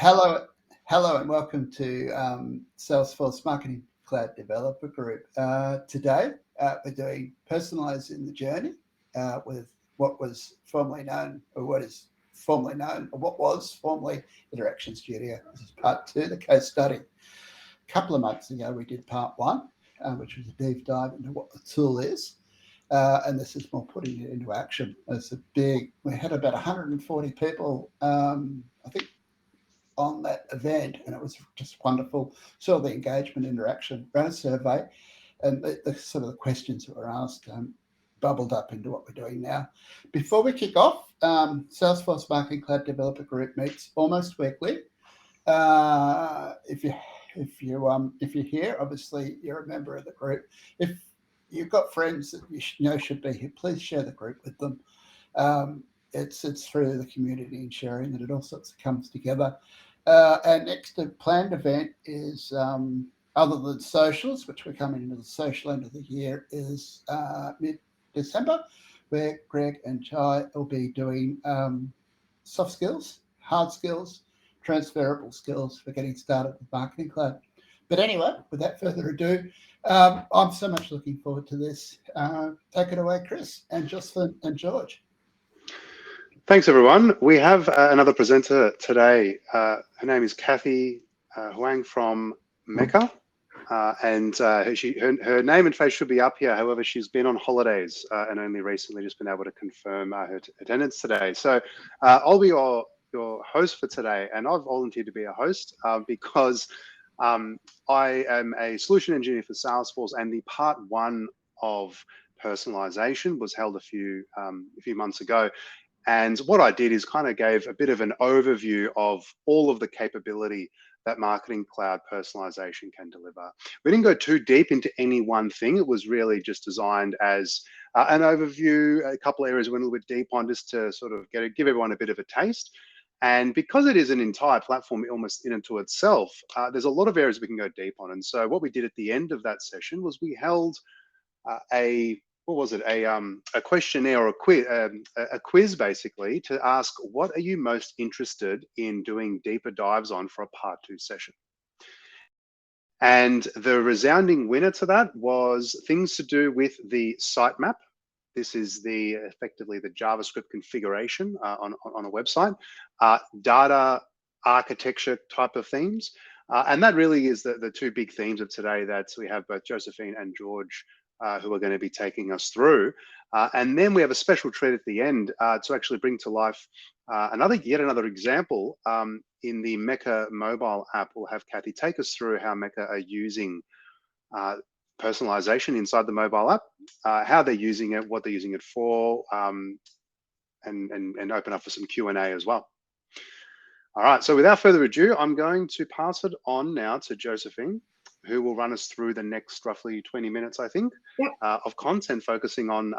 Hello, and welcome to Salesforce Marketing Cloud Developer Group. Today, we're doing Personalising the Journey with what was formerly known, or what is formerly known, or what was formerly Interaction Studio. This is part 2, the case study. A couple of months ago, we did part 1, which was a deep dive into what the tool is. And this is more putting it into action. We had about 140 people, I think, on that event, and it was just wonderful. Saw the engagement, interaction, ran a survey, and the sort of the questions that were asked bubbled up into what we're doing now. Before we kick off, Salesforce Marketing Cloud Developer Group meets almost weekly. If you're here, obviously you're a member of the group. If you've got friends that you know should be here, please share the group with them. It's through the community and sharing that it all sorts of comes together. Our next planned event is, other than socials, which we're coming into the social end of the year, is mid-December, where Greg and Chai will be doing soft skills, hard skills, transferable skills for getting started with Marketing Cloud. But anyway, without further ado, I'm so much looking forward to this. Take it away, Chris and Josefin and George. Thanks, everyone. We have another presenter today. Her name is Cathie Huang from Mecca, and her name and face should be up here. However, she's been on holidays and only recently just been able to confirm her attendance today. So I'll be your host for today, and I've volunteered to be a host because I am a solution engineer for Salesforce, and the part 1 of personalization was held a few months ago. And what I did is kind of gave a bit of an overview of all of the capability that Marketing Cloud Personalisation can deliver. We didn't go too deep into any one thing. It was really just designed as an overview, a couple of areas we went a little bit deep on just to sort of give everyone a bit of a taste. And because it is an entire platform almost in and to itself, there's a lot of areas we can go deep on. And so what we did at the end of that session was we held a questionnaire or a quiz basically to ask, what are you most interested in doing deeper dives on for a part 2 session? And the resounding winner to that was things to do with the sitemap. This is effectively the JavaScript configuration on a website, data architecture type of themes. And that really is the 2 big themes of today that we have both Josefin and George who are going to be taking us through. And then we have a special treat at the end to actually bring to life yet another example. In the Mecca mobile app, we'll have Cathie take us through how Mecca are using personalization inside the mobile app, how they're using it, what they're using it for, and open up for some Q&A as well. All right, so without further ado, I'm going to pass it on now to Josefin, who will run us through the next roughly 20 minutes, I think, yep, of content focusing on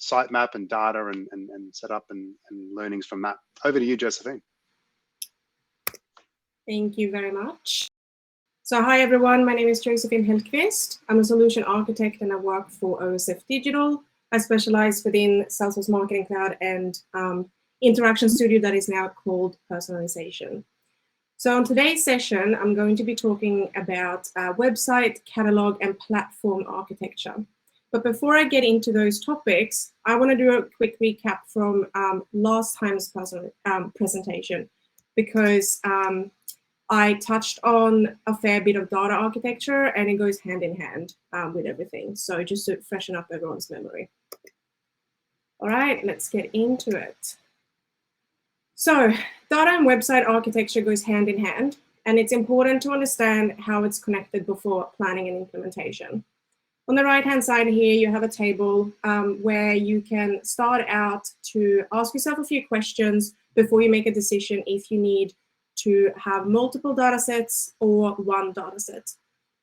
sitemap and data and setup and learnings from that. Over to you, Josefin. Thank you very much. So hi, everyone. My name is Josefin Hellqvist. I'm a solution architect and I work for OSF Digital. I specialize within Salesforce Marketing Cloud and Interaction Studio that is now called Personalisation. So on today's session, I'm going to be talking about website, catalog, and platform architecture. But before I get into those topics, I want to do a quick recap from last time's presentation, because I touched on a fair bit of data architecture, and it goes hand in hand with everything. So just to freshen up everyone's memory. All right, let's get into it. So data and website architecture goes hand in hand, and it's important to understand how it's connected before planning and implementation. On the right-hand side here, you have a table where you can start out to ask yourself a few questions before you make a decision if you need to have multiple data sets or one data set.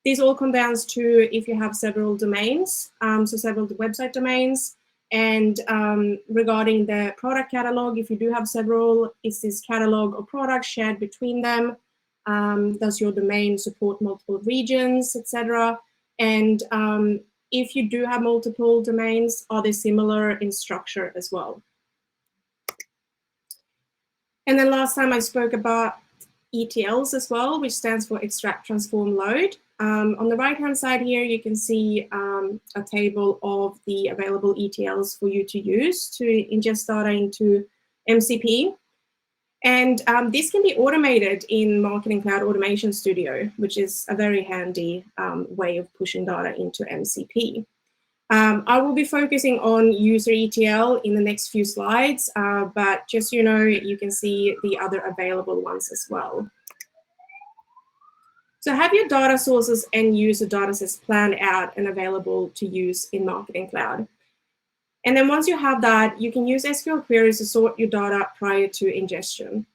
These all come down to if you have several domains, so several website domains. And regarding the product catalog, if you do have several, is this catalog or product shared between them? Does your domain support multiple regions, etc.? And if you do have multiple domains, are they similar in structure as well? And then last time I spoke about ETLs as well, which stands for extract, transform, load. On the right-hand side here, you can see a table of the available ETLs for you to use to ingest data into MCP. And this can be automated in Marketing Cloud Automation Studio, which is a very handy way of pushing data into MCP. I will be focusing on user ETL in the next few slides, but just so you know, you can see the other available ones as well. So have your data sources and user data sets planned out and available to use in Marketing Cloud. And then once you have that, you can use SQL queries to sort your data prior to ingestion.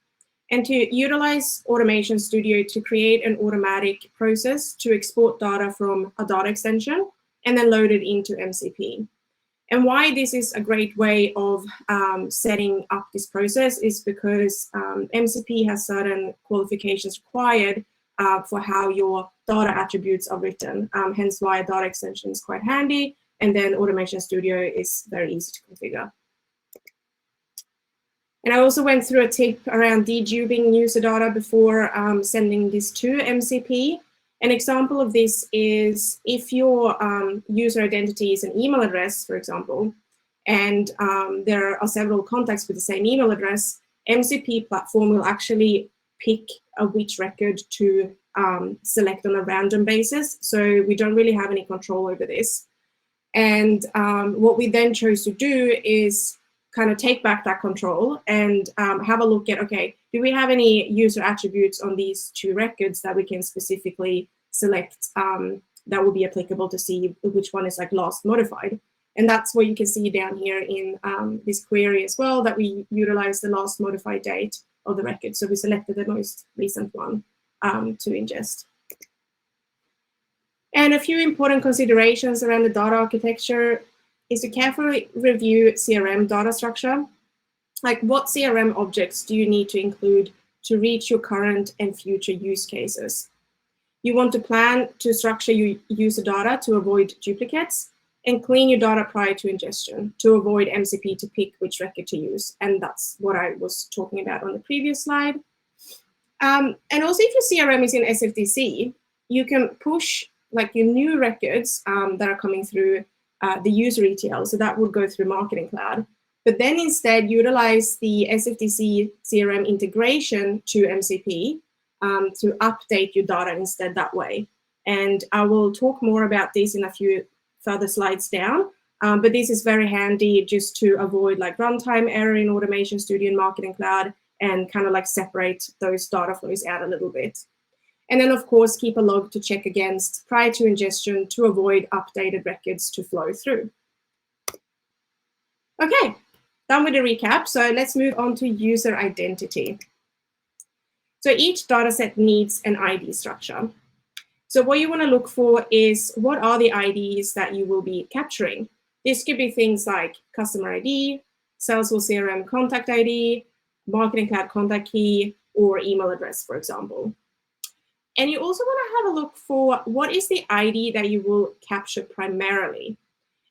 And to utilize Automation Studio to create an automatic process to export data from a data extension and then load it into MCP. And why this is a great way of setting up this process is because MCP has certain qualifications required for how your data attributes are written, hence why a data extension is quite handy, and then Automation Studio is very easy to configure. And I also went through a tip around deduping user data before sending this to MCP. An example of this is if your user identity is an email address, for example, and there are several contacts with the same email address, MCP platform will actually pick which record to select on a random basis. So we don't really have any control over this. And what we then chose to do is kind of take back that control and have a look at, okay, do we have any user attributes on these two records that we can specifically select that will be applicable to see which one is like last modified. And that's what you can see down here in this query as well, that we utilize the last modified date of the record. So we selected the most recent one to ingest. And a few important considerations around the data architecture is to carefully review CRM data structure. Like, what CRM objects do you need to include to reach your current and future use cases? You want to plan to structure your user data to avoid duplicates and clean your data prior to ingestion to avoid MCP to pick which record to use. And that's what I was talking about on the previous slide. And also, if your CRM is in SFDC, you can push like your new records that are coming through the user ETL, so that would go through Marketing Cloud. But then instead utilize the SFDC CRM integration to MCP to update your data instead that way. And I will talk more about this in a few further slides down. But this is very handy just to avoid like runtime error in Automation Studio and Marketing Cloud and kind of like separate those data flows out a little bit. And then, of course, keep a log to check against prior to ingestion to avoid updated records to flow through. Okay, done with the recap. So let's move on to user identity. So each data set needs an ID structure. So what you want to look for is what are the IDs that you will be capturing. This could be things like customer ID, Salesforce CRM contact ID, Marketing Cloud contact key, or email address, for example. And you also want to have a look for what is the ID that you will capture primarily.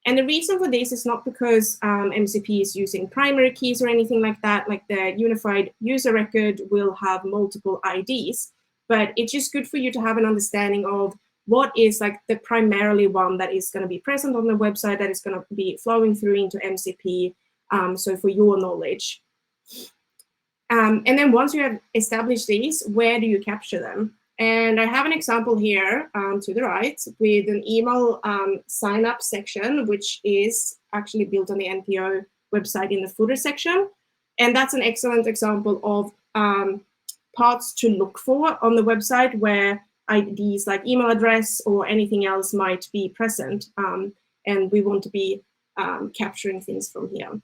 And the reason for this is not because MCP is using primary keys or anything like that, like the unified user record will have multiple IDs, but it's just good for you to have an understanding of what is like the primarily one that is going to be present on the website that is going to be flowing through into MCP, so for your knowledge. And then once you have established these, where do you capture them? And I have an example here to the right with an email sign up section, which is actually built on the NPO website in the footer section. And that's an excellent example of parts to look for on the website where IDs like email address or anything else might be present. And we want to be capturing things from here.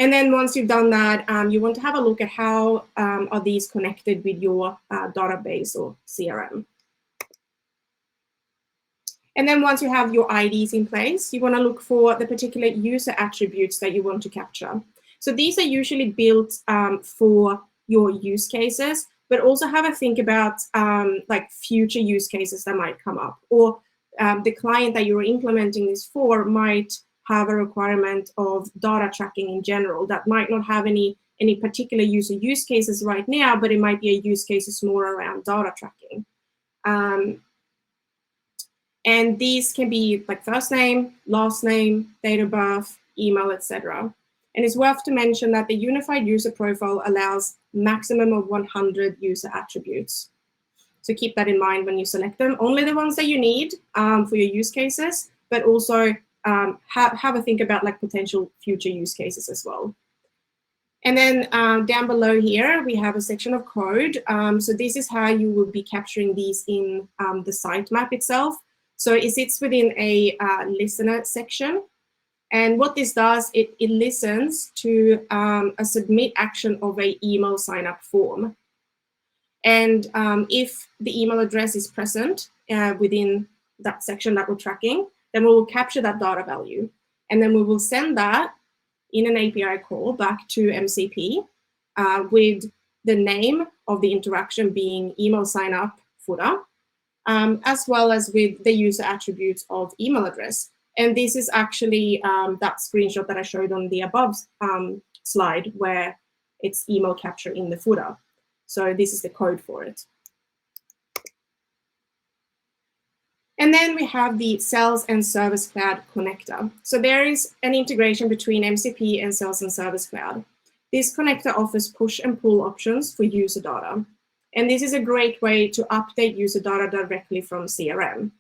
And then once you've done that, you want to have a look at how are these connected with your database or CRM. And then once you have your IDs in place, you want to look for the particular user attributes that you want to capture. So these are usually built for your use cases, but also have a think about like future use cases that might come up, or the client that you're implementing this for might have a requirement of data tracking in general that might not have any any particular user use cases right now, but it might be a use cases more around data tracking. And these can be like first name, last name, date of birth, email, etc. And it's worth to mention that the unified user profile allows maximum of 100 user attributes. So keep that in mind when you select them. Only the ones that you need for your use cases, but also have a think about like potential future use cases as well. And then down below here, we have a section of code. So this is how you will be capturing these in the sitemap itself. So it sits within a listener section. And what this does, it listens to a submit action of an email sign-up form. And if the email address is present within that section that we're tracking, then we will capture that data value. And then we will send that in an API call back to MCP with the name of the interaction being email sign-up footer, as well as with the user attributes of email address. And this is actually that screenshot that I showed on the above slide where it's email capture in the footer. So this is the code for it. And then we have the Sales and Service Cloud connector. So there is an integration between MCP and Sales and Service Cloud. This connector offers push and pull options for user data. And this is a great way to update user data directly from CRM.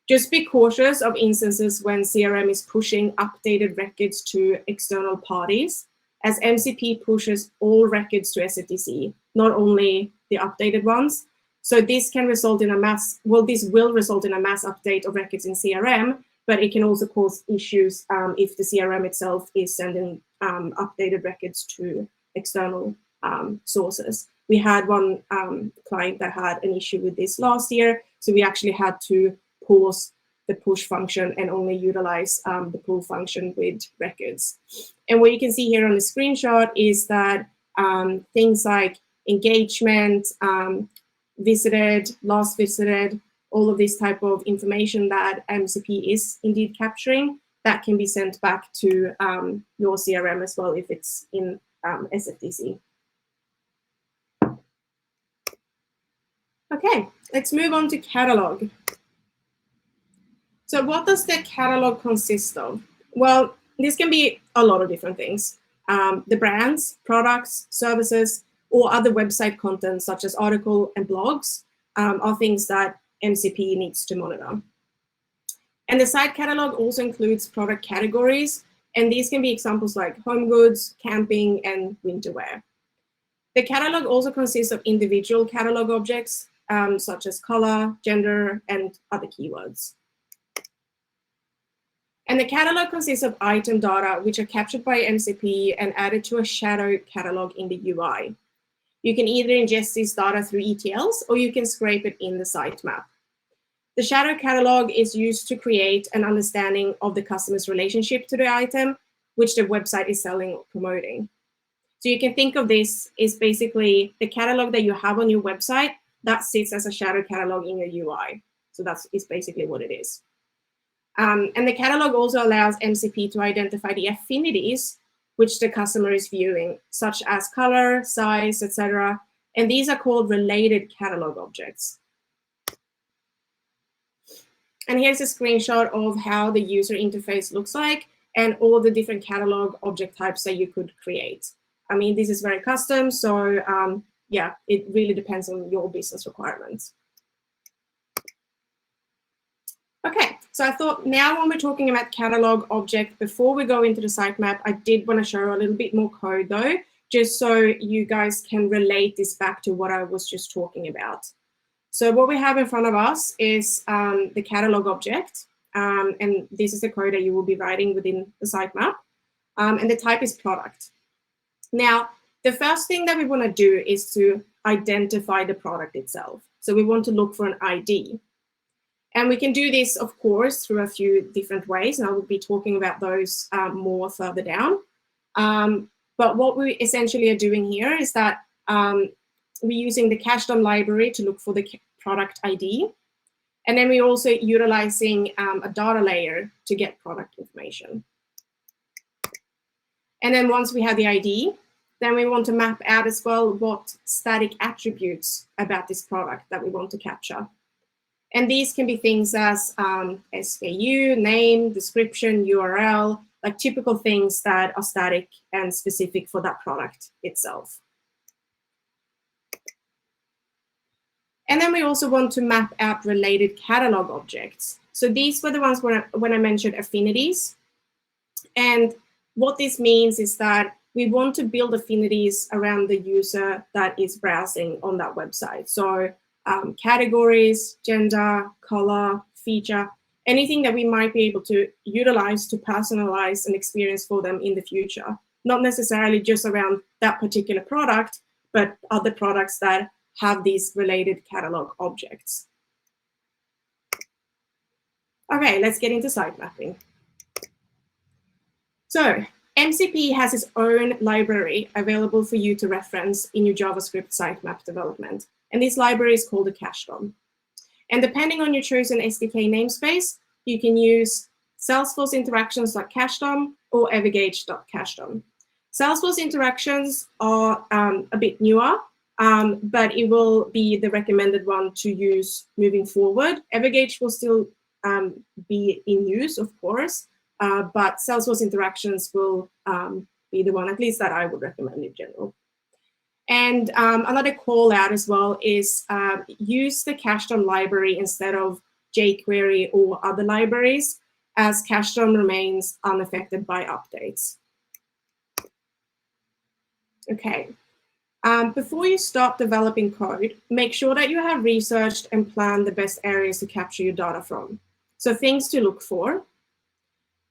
Just be cautious of instances when CRM is pushing updated records to external parties, as MCP pushes all records to SFTC, not only the updated ones. So this can result in this will result in a mass update of records in CRM, but it can also cause issues if the CRM itself is sending updated records to external sources. We had one client that had an issue with this last year, so we actually had to pause the push function and only utilize the pull function with records. And what you can see here on the screenshot is that things like engagement, visited, last visited, all of this type of information that MCP is indeed capturing, that can be sent back to your CRM as well if it's in SFTC. Okay, let's move on to catalog. So what does the catalog consist of? Well, this can be a lot of different things. The brands, products, services, or other website content such as article and blogs are things that MCP needs to monitor. And the site catalog also includes product categories, and these can be examples like home goods, camping, and winter wear. The catalog also consists of individual catalog objects such as color, gender, and other keywords. And the catalog consists of item data, which are captured by MCP and added to a shadow catalog in the UI. You can either ingest this data through ETLs or you can scrape it in the sitemap. The shadow catalog is used to create an understanding of the customer's relationship to the item, which the website is selling or promoting. So you can think of this as basically the catalog that you have on your website that sits as a shadow catalog in your UI. So that's basically what it is. And the catalog also allows MCP to identify the affinities which the customer is viewing, such as color, size, etc. And these are called related catalog objects. And here's a screenshot of how the user interface looks like and all the different catalog object types that you could create. I mean, this is very custom, so yeah, it really depends on your business requirements. Okay, so I thought now when we're talking about catalog object, before we go into the sitemap, I did want to show a little bit more code though, just so you guys can relate this back to what I was just talking about. So what we have in front of us is the catalog object, and this is the code that you will be writing within the sitemap, and the type is product. Now, the first thing that we want to do is to identify the product itself. So we want to look for an ID. And we can do this, of course, through a few different ways, and I will be talking about those more further down. But what we essentially are doing here is that we're using the cached-on library to look for the product ID. And then we're also utilizing a data layer to get product information. And then once we have the ID, Then we want to map out as well what static attributes about this product that we want to capture. And these can be things as SKU, name, description, URL, like typical things that are static and specific for that product itself. And then we also want to map out related catalog objects. So these were the ones when I mentioned affinities. And what this means is that we want to build affinities around the user that is browsing on that website. So categories, gender, color, feature, anything that we might be able to utilize to personalize an experience for them in the future. Not necessarily just around that particular product, but other products that have these related catalog objects. Okay, let's get into site mapping. So MCP has its own library available for you to reference in your JavaScript sitemap development. And this library is called a cache DOM. And depending on your chosen SDK namespace, you can use Salesforce interactions.cache DOM or evergage.cache-dom. Salesforce interactions are a bit newer, but it will be the recommended one to use moving forward. Evergage will still be in use, of course, but Salesforce interactions will be the one, at least that I would recommend in general. And another call out as well is use the cache DOM library instead of jQuery or other libraries, as cache DOM remains unaffected by updates. Okay. Before you start developing code, make sure that you have researched and planned the best areas to capture your data from. So things to look for.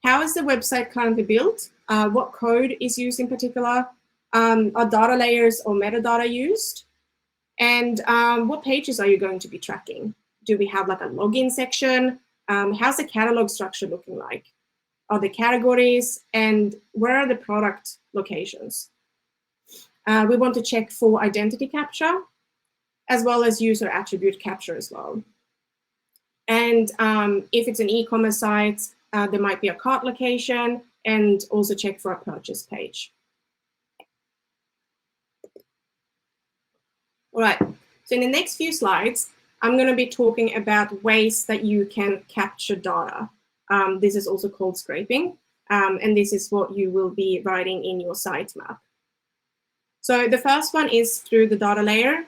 How is the website currently built? What code is used in particular? Are data layers or metadata used? And what pages are you going to be tracking? Do we have like a login section? How's the catalog structure looking like? Are the categories? And where are the product locations? We want to check for identity capture, as well as user attribute capture as well. And if it's an e-commerce site, there might be a cart location, and also check for a purchase page. All right, so in the next few slides, I'm going to be talking about ways that you can capture data. This is also called scraping, and this is what you will be writing in your sitemap. So the first one is through the data layer.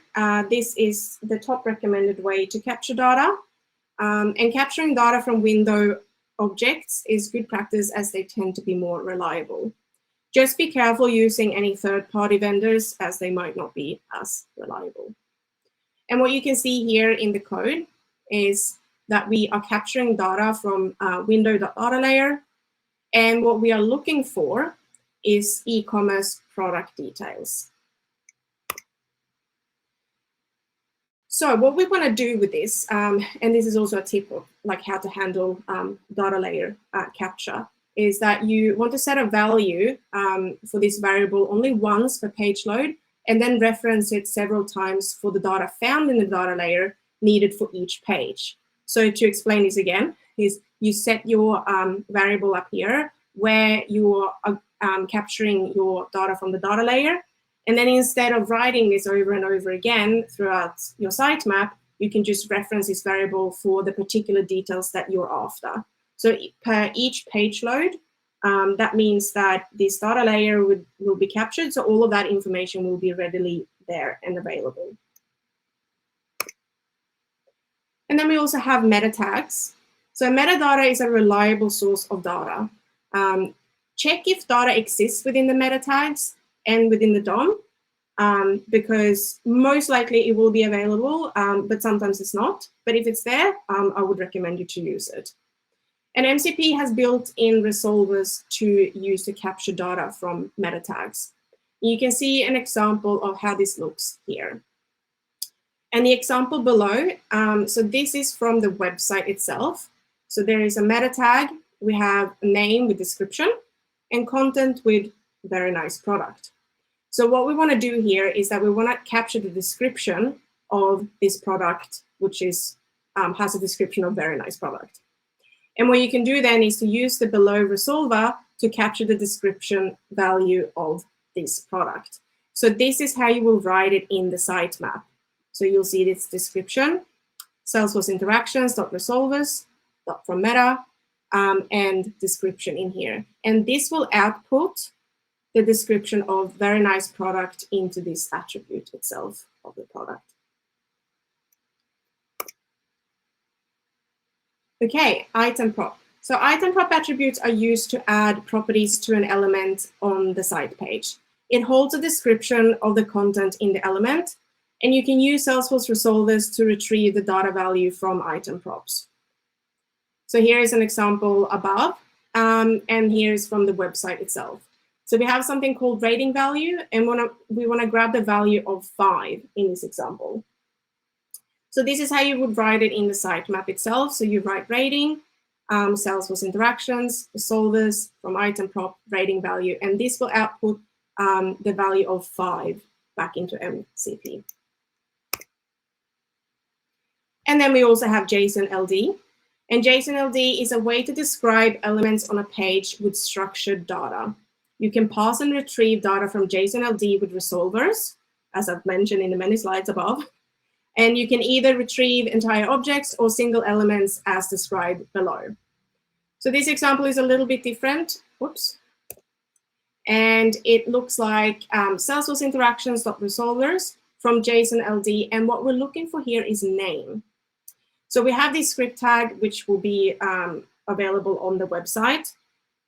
This is the top recommended way to capture data. And capturing data from window objects is good practice, as they tend to be more reliable. Just be careful using any third-party vendors, as they might not be as reliable. And what you can see here in the code is that we are capturing data from window.data layer. And what we are looking for is e-commerce product details. So what we want to do with this, and this is also a tip of like how to handle data layer capture, is that you want to set a value for this variable only once per page load, and then reference it several times for the data found in the data layer needed for each page. So to explain this again, is you set your variable up here where you are capturing your data from the data layer. And then instead of writing this over and over again throughout your sitemap, you can just reference this variable for the particular details that you're after. So per each page load, that means that this data layer will be captured. So all of that information will be readily there and available. And then we also have meta tags. So metadata is a reliable source of data. Check if data exists within the meta tags and within the DOM, because most likely it will be available, but sometimes it's not. But if it's there, I would recommend you to use it. And MCP has built-in resolvers to use to capture data from meta tags. You can see an example of how this looks here. And the example below, so this is from the website itself. So there is a meta tag. We have a name with description and content with very nice product. So what we want to do here is that we want to capture the description of this product, which is has a description of very nice product. And what you can do then is to use the below resolver to capture the description value of this product. So this is how you will write it in the sitemap. So you'll see this description, Salesforce interactions.resolvers from Mecca, and description in here. And this will output the description of very nice product into this attribute itself of the product. Okay, item prop. So item prop attributes are used to add properties to an element on the site page. It holds a description of the content in the element, and you can use Salesforce resolvers to retrieve the data value from item props. So here is an example above, and here's from the website itself. So we have something called rating value, and we want to grab the value of 5 in this example. So this is how you would write it in the sitemap itself. So you write rating, Salesforce interactions, resolvers from item prop, rating value, and this will output the value of 5 back into MCP. And then we also have JSON LD. And JSON LD is a way to describe elements on a page with structured data. You can pass and retrieve data from JSON LD with resolvers, as I've mentioned in the many slides above. And you can either retrieve entire objects or single elements as described below. So this example is a little bit different. Whoops. And it looks like Salesforce interactions.resolvers from JSON LD. And what we're looking for here is name. So we have this script tag, which will be available on the website.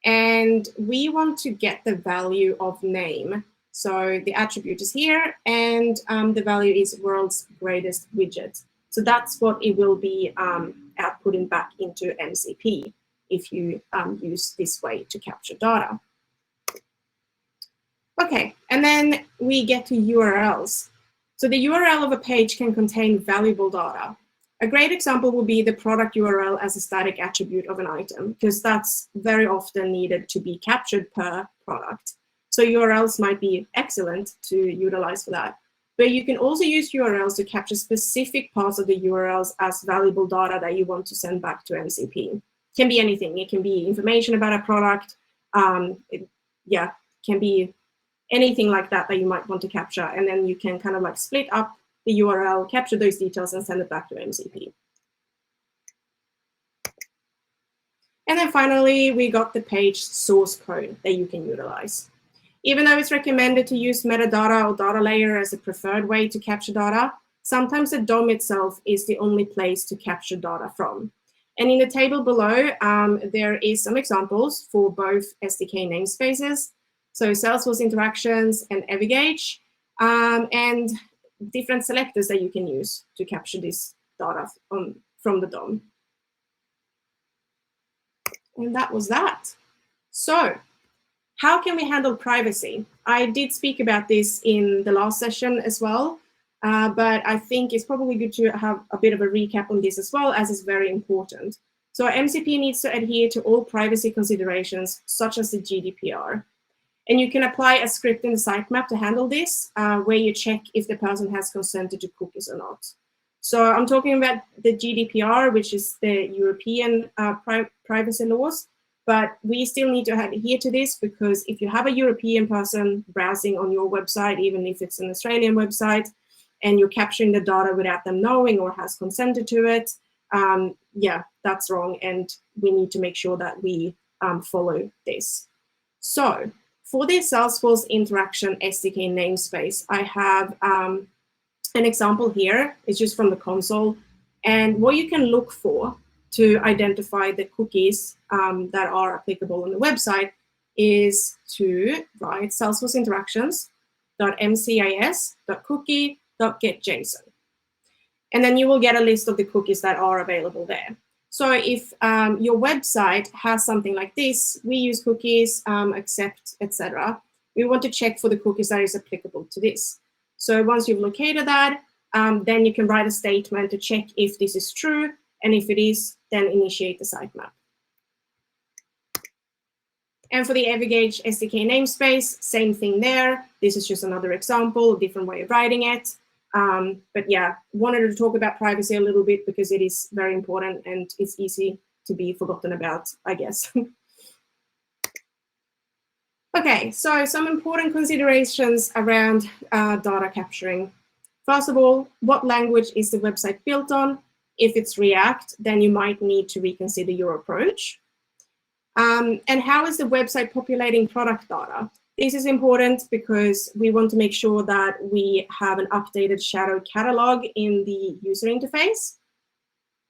And we want to get the value of name. So the attribute is here, and the value is world's greatest widget. So that's what it will be outputting back into MCP if you use this way to capture data. Okay, and then we get to URLs. So the URL of a page can contain valuable data. A great example would be the product URL as a static attribute of an item, because that's very often needed to be captured per product. So URLs might be excellent to utilize for that. But you can also use URLs to capture specific parts of the URLs as valuable data that you want to send back to MCP. It can be anything. It can be information about a product. It can be anything like that that you might want to capture. And then you can kind of like split up the URL, capture those details, and send it back to MCP. And then finally, we got the page source code that you can utilize. Even though it's recommended to use metadata or data layer as a preferred way to capture data, sometimes the DOM itself is the only place to capture data from. And in the table below, there is some examples for both SDK namespaces, so Salesforce interactions and Navigate, and different selectors that you can use to capture this data from the DOM. And that was that. So how can we handle privacy? I did speak about this in the last session as well, but I think it's probably good to have a bit of a recap on this as well, as it's very important. So MCP needs to adhere to all privacy considerations, such as the GDPR. And you can apply a script in the sitemap to handle this, where you check if the person has consented to cookies or not. So I'm talking about the GDPR, which is the European privacy laws. But we still need to adhere to this, because if you have a European person browsing on your website, even if it's an Australian website, and you're capturing the data without them knowing or has consented to it, that's wrong. And we need to make sure that we follow this. So for the Salesforce interaction SDK namespace, I have an example here. It's just from the console. And what you can look for to identify the cookies that are applicable on the website is to write Salesforce interactions.mcis.cookie.getJSON. And then you will get a list of the cookies that are available there. So if your website has something like this, we use cookies, accept, etc. We want to check for the cookies that is applicable to this. So once you've located that, then you can write a statement to check if this is true. And if it is, then initiate the sitemap. And for the Navigate SDK namespace, same thing there. This is just another example, a different way of writing it. But yeah, wanted to talk about privacy a little bit because it is very important and it's easy to be forgotten about, I guess. Okay, so some important considerations around data capturing. First of all, what language is the website built on? If it's React, then you might need to reconsider your approach. And how is the website populating product data? This is important because we want to make sure that we have an updated shadow catalog in the user interface.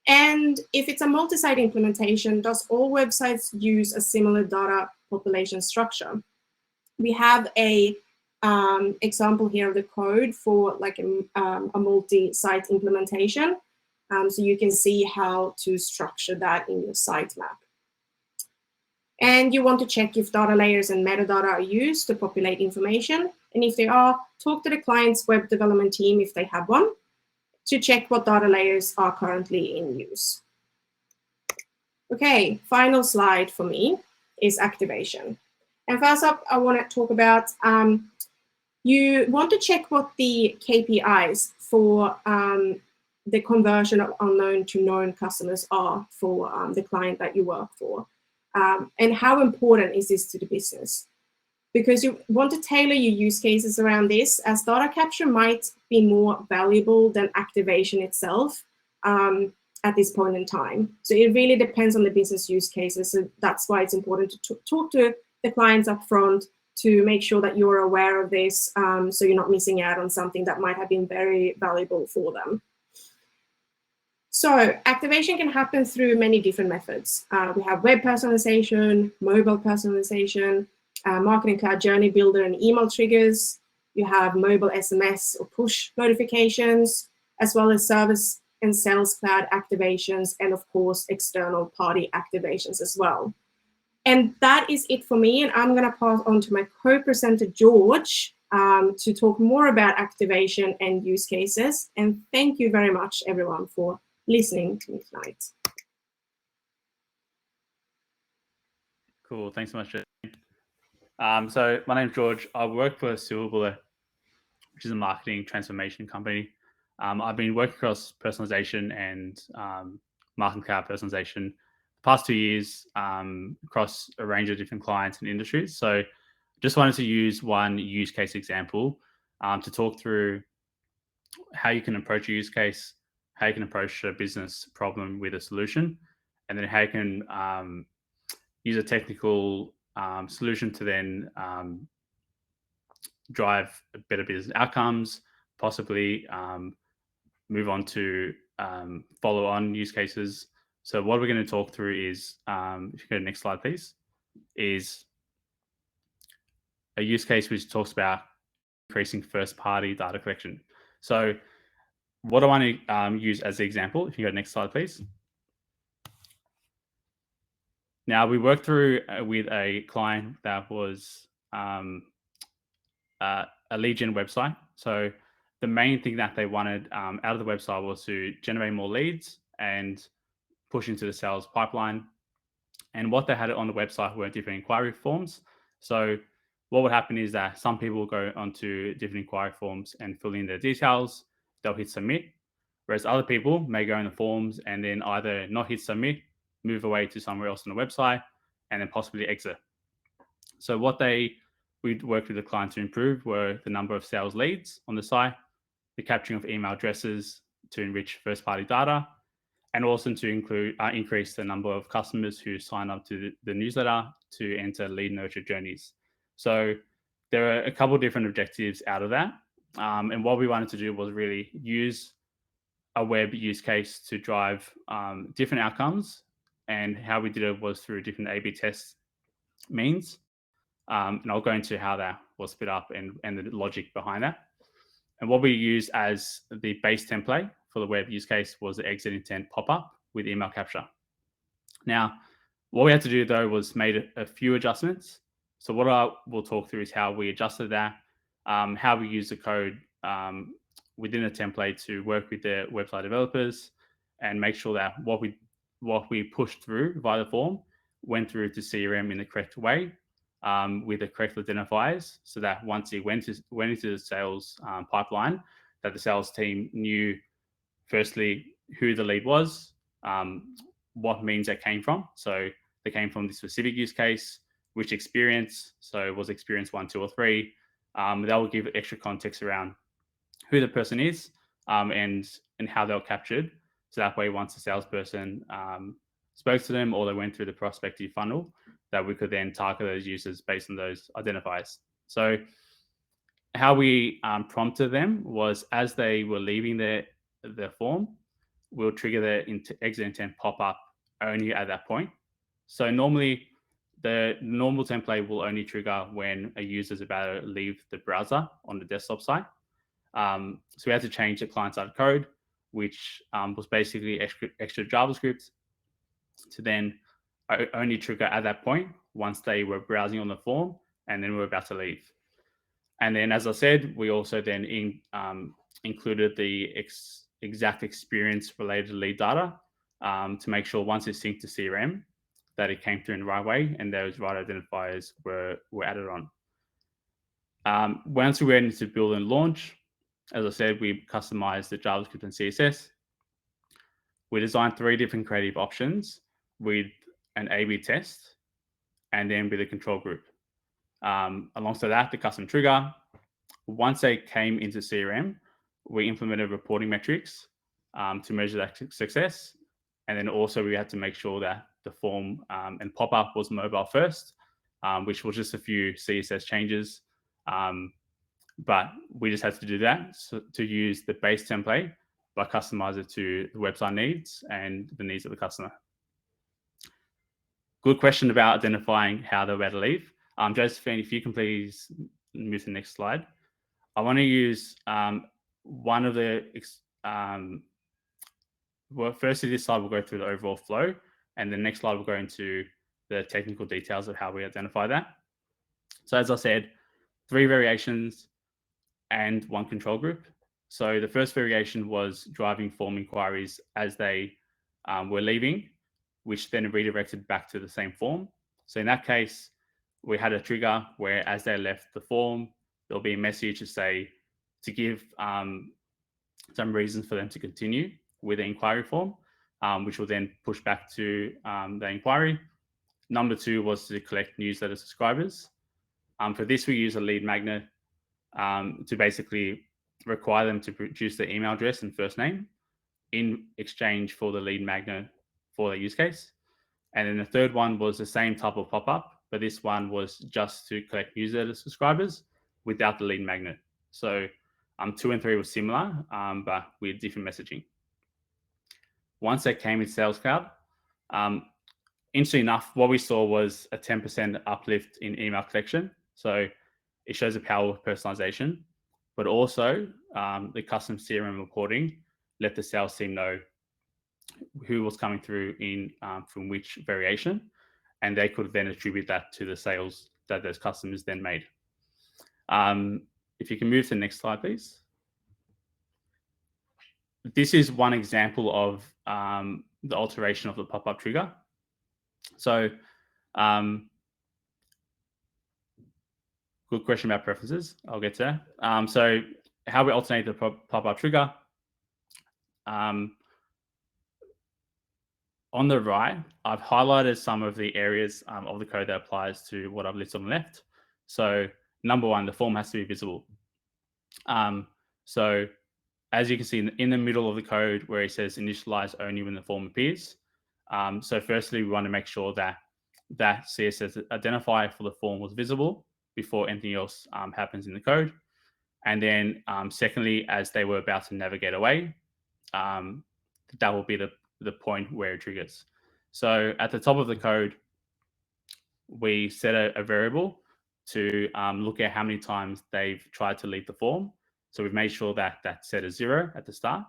And if it's a multi-site implementation, does all websites use a similar data population structure? We have a example here of the code for like a multi-site implementation. So you can see how to structure that in your sitemap. And you want to check if data layers and metadata are used to populate information. And if they are, talk to the client's web development team if they have one to check what data layers are currently in use. Okay, final slide for me is activation. And first up, I want to talk about you want to check what the KPIs for the conversion of unknown to known customers are for the client that you work for. And how important is this to the business? Because you want to tailor your use cases around this, as data capture might be more valuable than activation itself at this point in time. So it really depends on the business use cases. So that's why it's important to talk to the clients up front to make sure that you're aware of this, so you're not missing out on something that might have been very valuable for them. So activation can happen through many different methods. We have web personalization, mobile personalization, Marketing Cloud Journey Builder and email triggers. You have mobile SMS or push notifications, as well as Service and Sales Cloud activations, and of course, external party activations as well. And that is it for me. And I'm going to pass on to my co-presenter, George, to talk more about activation and use cases. And thank you very much, everyone, for listening to me tonight. Cool. Thanks so much, Josefin. So my name's George. I work for Silver, which is a marketing transformation company. I've been working across personalization and Marketing Cloud Personalisation the past 2 years across a range of different clients and industries. So just wanted to use one use case example to talk through how you can approach a use case, how you can approach a business problem with a solution, and then how you can use a technical solution to then drive better business outcomes, possibly move on to follow-on use cases. So what we're going to talk through is, if you go to the next slide, please, is a use case which talks about increasing first-party data collection. So what I want to use as the example, if you go to the next slide, please. Now, we worked through with a client that was a lead gen website. So the main thing that they wanted out of the website was to generate more leads and push into the sales pipeline. And what they had on the website were different inquiry forms. So what would happen is that some people will go onto different inquiry forms and fill in their details. They'll hit submit, whereas other people may go in the forms and then either not hit submit, move away to somewhere else on the website, and then possibly exit. So what we'd worked with the client to improve were the number of sales leads on the site, the capturing of email addresses to enrich first-party data, and also to increase the number of customers who sign up to the newsletter to enter lead nurture journeys. So there are a couple of different objectives out of that. And what we wanted to do was really use a web use case to drive different outcomes. And how we did it was through different A/B test means. And I'll go into how that was split up and the logic behind that. And what we used as the base template for the web use case was the exit intent pop-up with email capture. Now, what we had to do though was made a few adjustments. So what I will talk through is how we adjusted that, how we use the code within the template to work with the website developers and make sure that what we pushed through via the form went through to CRM in the correct way with the correct identifiers, so that once it went into the sales pipeline, that the sales team knew firstly who the lead was, what means they came from. So they came from the specific use case, which experience, so was experience 1, 2, or 3. That will give extra context around who the person is and how they were captured. So that way, once the salesperson spoke to them or they went through the prospective funnel, that we could then target those users based on those identifiers. So how we prompted them was as they were leaving the form, we'll trigger the exit intent pop-up only at that point. So normally, the normal template will only trigger when a user is about to leave the browser on the desktop site. So we had to change the client-side code, which was basically extra JavaScript to then only trigger at that point once they were browsing on the form and then we're about to leave. And then, as I said, we also then included the exact experience related to lead data to make sure once it's synced to CRM that it came through in the right way and those right identifiers were added on. Once we went into build and launch, as I said, we customized the JavaScript and CSS. We designed 3 different creative options with an A/B test and then with a control group. Alongside that, the custom trigger. Once they came into CRM, we implemented reporting metrics to measure that success. And then also we had to make sure that the form and pop-up was mobile first, which was just a few CSS changes. But we just had to do that to use the base template, but customize it to the website needs and the needs of the customer. Good question about identifying how they're about to leave. Josefin, if you can please move to the next slide. I want to use one of the, well, firstly, this slide will go through the overall flow, and the next slide will go into the technical details of how we identify that. So as I said, 3 variations and 1 control group. So the first variation was driving form inquiries as they were leaving, which then redirected back to the same form. So in that case, we had a trigger where as they left the form, there'll be a message to give some reasons for them to continue with the inquiry form, which will then push back to the inquiry. Number 2 was to collect newsletter subscribers. For this, we use a lead magnet to basically require them to produce their email address and first name in exchange for the lead magnet for their use case. And then the third one was the same type of pop-up, but this one was just to collect newsletter subscribers without the lead magnet. So 2 and 3 were similar, but with different messaging. Once they came in Sales Cloud, interestingly enough, what we saw was a 10% uplift in email collection. So it shows the power of personalization, but also the custom CRM reporting let the sales team know who was coming through from which variation, and they could then attribute that to the sales that those customers then made. If you can move to the next slide, please. This is one example of the alteration of the pop-up trigger. So good question about preferences. I'll get to that. So how we alternate the pop-up trigger. On the right, I've highlighted some of the areas of the code that applies to what I've listed on the left. So number 1, the form has to be visible. So as you can see in the middle of the code where it says initialize only when the form appears. So firstly, we want to make sure that that CSS identifier for the form was visible before anything else happens in the code. And then secondly, as they were about to navigate away, that will be the point where it triggers. So at the top of the code, we set a variable to look at how many times they've tried to leave the form. So we've made sure that that's set as 0 at the start.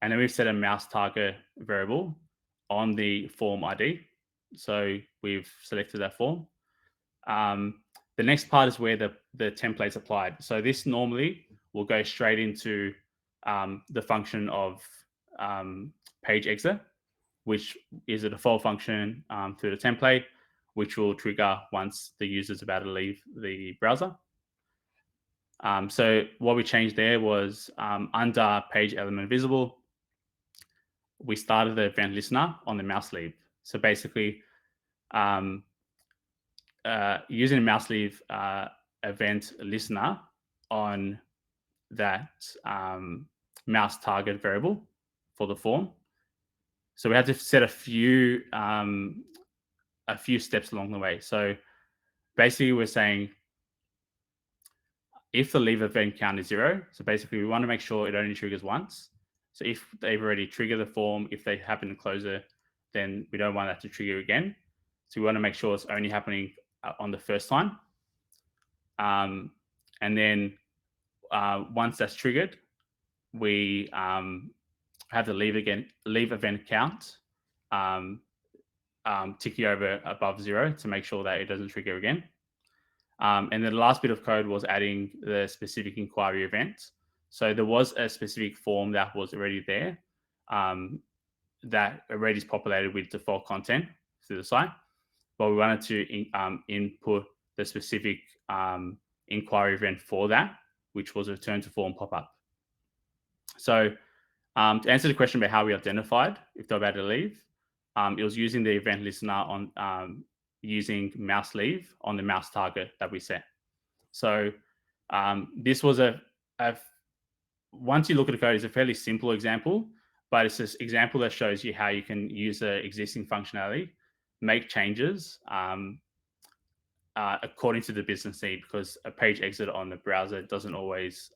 And then we've set a mouse target variable on the form ID. So we've selected that form. The next part is where the template's applied. So this normally will go straight into the function of page exit, which is a default function through the template, which will trigger once the user's about to leave the browser. So what we changed there was under page element visible, we started the event listener on the mouse lead. So basically, using a mouse leave event listener on that mouse target variable for the form. So we had to set a few steps along the way. So basically we're saying if the leave event count is 0, so basically we want to make sure it only triggers once. So if they've already triggered the form, if they happen to close it, then we don't want that to trigger again. So we want to make sure it's only happening on the first time. And then once that's triggered, we have the leave event count ticking over above 0 to make sure that it doesn't trigger again. And then the last bit of code was adding the specific inquiry event. So there was a specific form that was already there that already is populated with default content through the site, but we wanted to input the specific inquiry event for that, which was a return to form pop-up. So to answer the question about how we identified if they're about to leave, it was using the event listener on using mouse leave on the mouse target that we set. So this was once you look at the code, it's a fairly simple example, but it's this example that shows you how you can use the existing functionality, make changes according to the business need, because a page exit on the browser doesn't always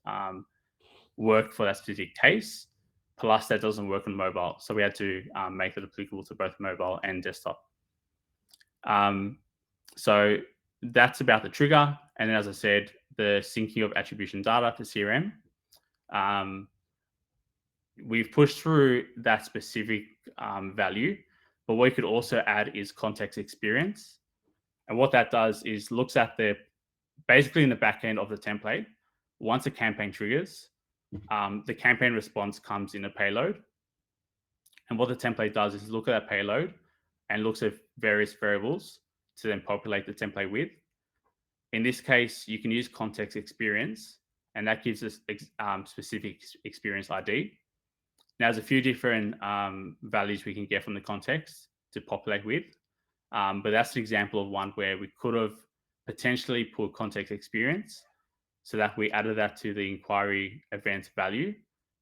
work for that specific case. Plus, that doesn't work on mobile. So we had to make it applicable to both mobile and desktop. So that's about the trigger. And then, as I said, the syncing of attribution data to CRM. We've pushed through that specific value, but what we could also add is context experience. And what that does is looks at basically in the back end of the template, once a campaign triggers, the campaign response comes in a payload. And what the template does is look at that payload and looks at various variables to then populate the template with. In this case, you can use context experience, and that gives us specific experience ID. Now, there's a few different values we can get from the context to populate with, but that's an example of one where we could have potentially put context experience so that we added that to the inquiry event value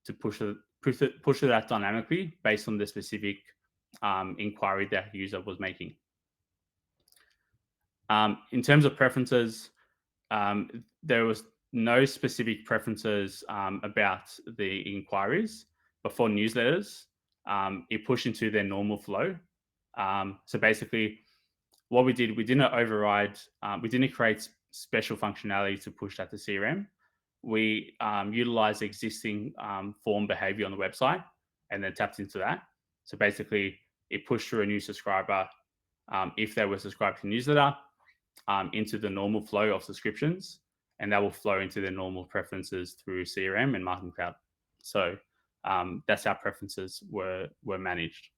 to push it out dynamically based on the specific inquiry that the user was making. In terms of preferences, there was no specific preferences about the inquiries, but for newsletters, it pushed into their normal flow. So basically, what we did, we didn't override, we didn't create special functionality to push that to CRM. We utilized existing form behavior on the website and then tapped into that. So basically, it pushed through a new subscriber if they were subscribed to newsletter into the normal flow of subscriptions, and that will flow into their normal preferences through CRM and Marketing Cloud. So that's how preferences were managed.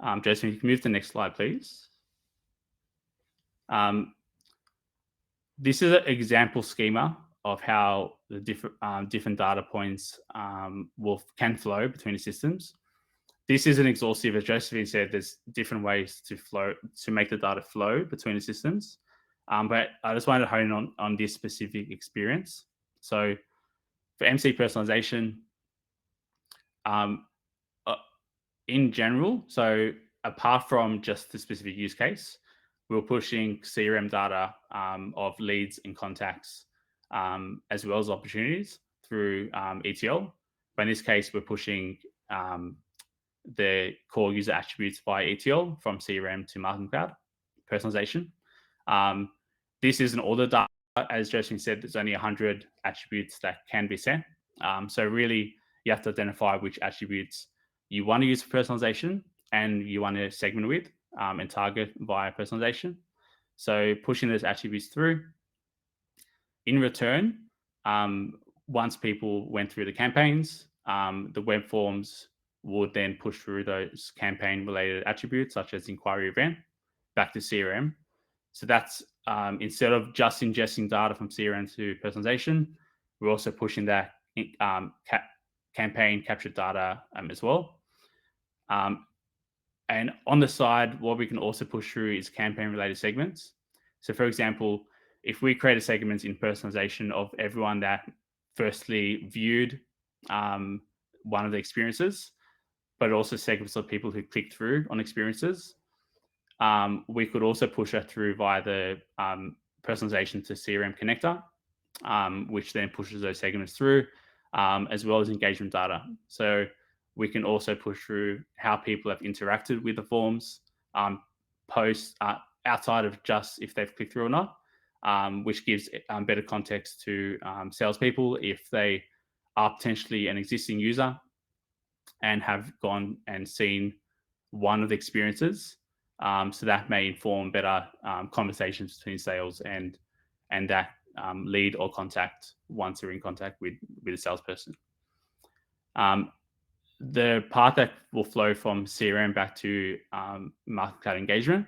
Josefin, you can move to the next slide, please. This is an example schema of how the different data points can flow between the systems. This isn't exhaustive. As Josefin said, there's different ways to make the data flow between the systems. But I just wanted to hone in on this specific experience. So for MC personalization, in general, so apart from just the specific use case, we're pushing CRM data of leads and contacts as well as opportunities through ETL. But in this case, we're pushing the core user attributes via ETL from CRM to Marketing Cloud Personalization. This isn't all the data. As Josefin said, there's only 100 attributes that can be set. So really, you have to identify which attributes you want to use for personalization and you want to segment with and target via personalization. So pushing those attributes through. In return, once people went through the campaigns, the web forms would then push through those campaign-related attributes, such as inquiry event, back to CRM. So that's instead of just ingesting data from CRM to personalization, we're also pushing that campaign captured data as well. And on the side, what we can also push through is campaign-related segments. So for example, if we create a segment in personalization of everyone that firstly viewed one of the experiences, but also segments of people who clicked through on experiences, we could also push that through via the personalization to CRM connector, which then pushes those segments through, as well as engagement data. So we can also push through how people have interacted with the forms, posts outside of just if they've clicked through or not, which gives better context to salespeople if they are potentially an existing user and have gone and seen one of the experiences. So that may inform better conversations between sales and that lead or contact once they're in contact with a salesperson. The part that will flow from CRM back to Marketing Cloud engagement,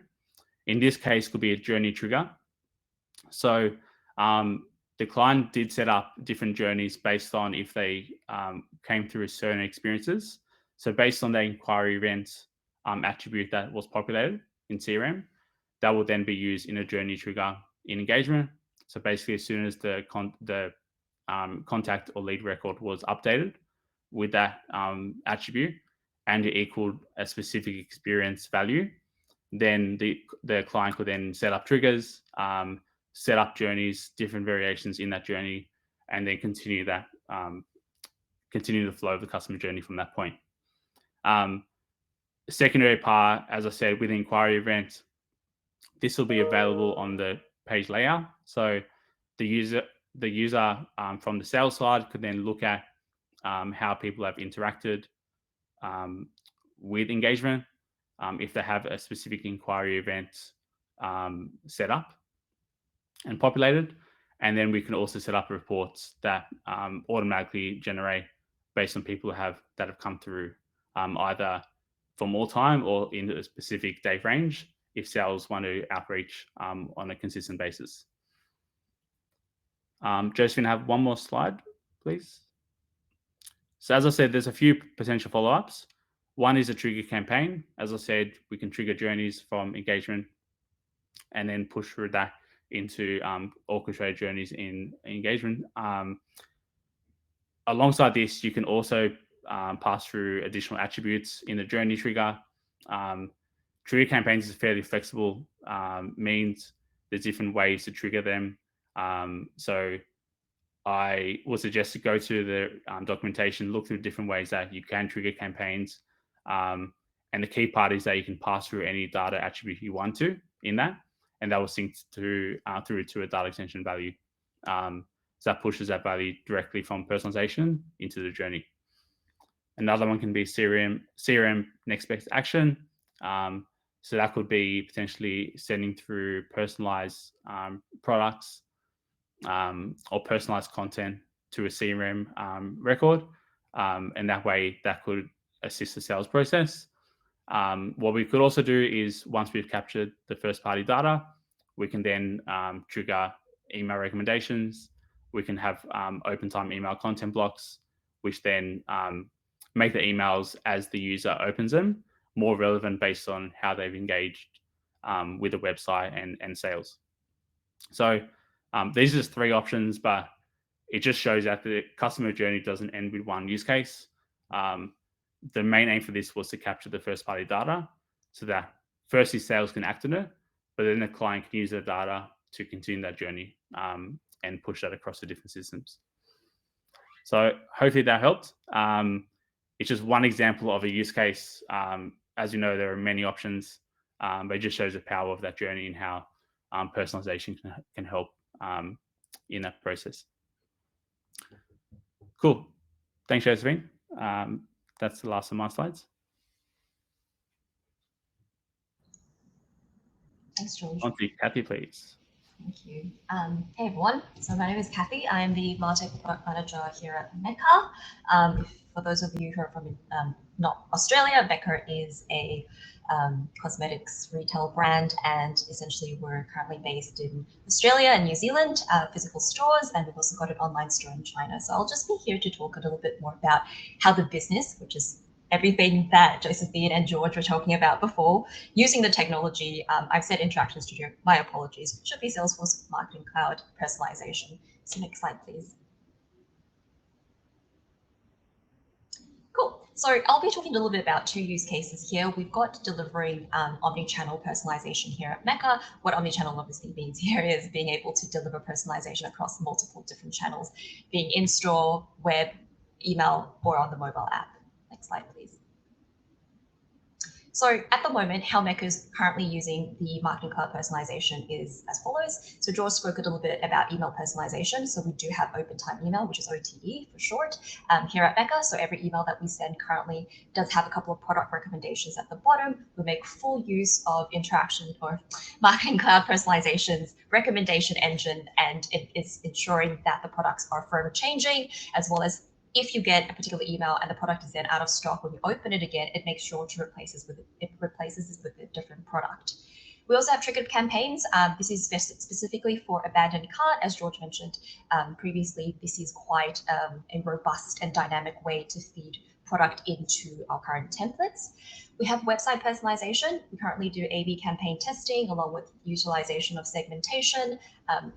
in this case, could be a journey trigger. So the client did set up different journeys based on if they came through certain experiences. So based on the inquiry event attribute that was populated in CRM, that will then be used in a journey trigger in engagement. So basically, as soon as the contact or lead record was updated with that attribute and it equaled a specific experience value, then the client could then set up triggers, set up journeys, different variations in that journey, and then continue that continue the flow of the customer journey from that point. Secondary part, as I said, with the inquiry event, this will be available on the page layout. So the user from the sales side could then look at how people have interacted with engagement, if they have a specific inquiry event set up and populated. And then we can also set up reports that automatically generate based on people that have come through, either from all time or in a specific date range, if sales want to outreach on a consistent basis. Josefin, have one more slide, please. So as I said, there's a few potential follow-ups. One is a trigger campaign. As I said, we can trigger journeys from engagement and then push through that into orchestrated journeys in engagement. Alongside this, you can also pass through additional attributes in the journey trigger. Trigger campaigns is fairly flexible, means there's different ways to trigger them. So I would suggest to go to the documentation, look through different ways that you can trigger campaigns. And the key part is that you can pass through any data attribute you want to in that, and that will sync through to a data extension value. So that pushes that value directly from personalization into the journey. Another one can be CRM next best action. So that could be potentially sending through personalized products or personalized content to a CRM record. And that way that could assist the sales process. What we could also do is once we've captured the first party data, we can then trigger email recommendations. We can have open time email content blocks, which then make the emails as the user opens them more relevant based on how they've engaged with the website and sales. So these are just three options, but it just shows that the customer journey doesn't end with one use case. The main aim for this was to capture the first party data so that firstly sales can act on it, but then the client can use the data to continue that journey and push that across the different systems. So hopefully that helped. It's just one example of a use case. As you know, there are many options, but it just shows the power of that journey and how personalization can help in that process. Cool. Thanks, Josefin. That's the last of my slides. Thanks, George. On to Cathie, please. Thank you. Hey, everyone. So my name is Cathie. I am the Martech Product Manager here at Mecca. For those of you who are from not Australia, Mecca is a cosmetics retail brand, and essentially we're currently based in Australia and New Zealand, physical stores, and we've also got an online store in China. So I'll just be here to talk a little bit more about how the business, which is everything that Josefin and George were talking about before, using the technology. I've said Interaction Studio, my apologies, should be Salesforce Marketing Cloud Personalisation. So next slide, please. Cool. So I'll be talking a little bit about two use cases here. We've got delivering omnichannel personalization here at Mecca. What omnichannel obviously means here is being able to deliver personalization across multiple different channels, being in-store, web, email, or on the mobile app. Next slide, please. So at the moment, how Mecca is currently using the Marketing Cloud Personalization is as follows. So George spoke a little bit about email personalization. So we do have open time email, which is OTE for short, here at Mecca. So every email that we send currently does have a couple of product recommendations at the bottom. We make full use of Interaction or Marketing Cloud Personalization's recommendation engine, and it is ensuring that the products are forever changing, as well as if you get a particular email and the product is then out of stock, when you open it again, it makes sure to replaces it with a different product. We also have triggered campaigns. This is specifically for abandoned cart. As George mentioned previously, this is quite a robust and dynamic way to feed product into our current templates. We have website personalization. We currently do A/B campaign testing along with utilization of segmentation.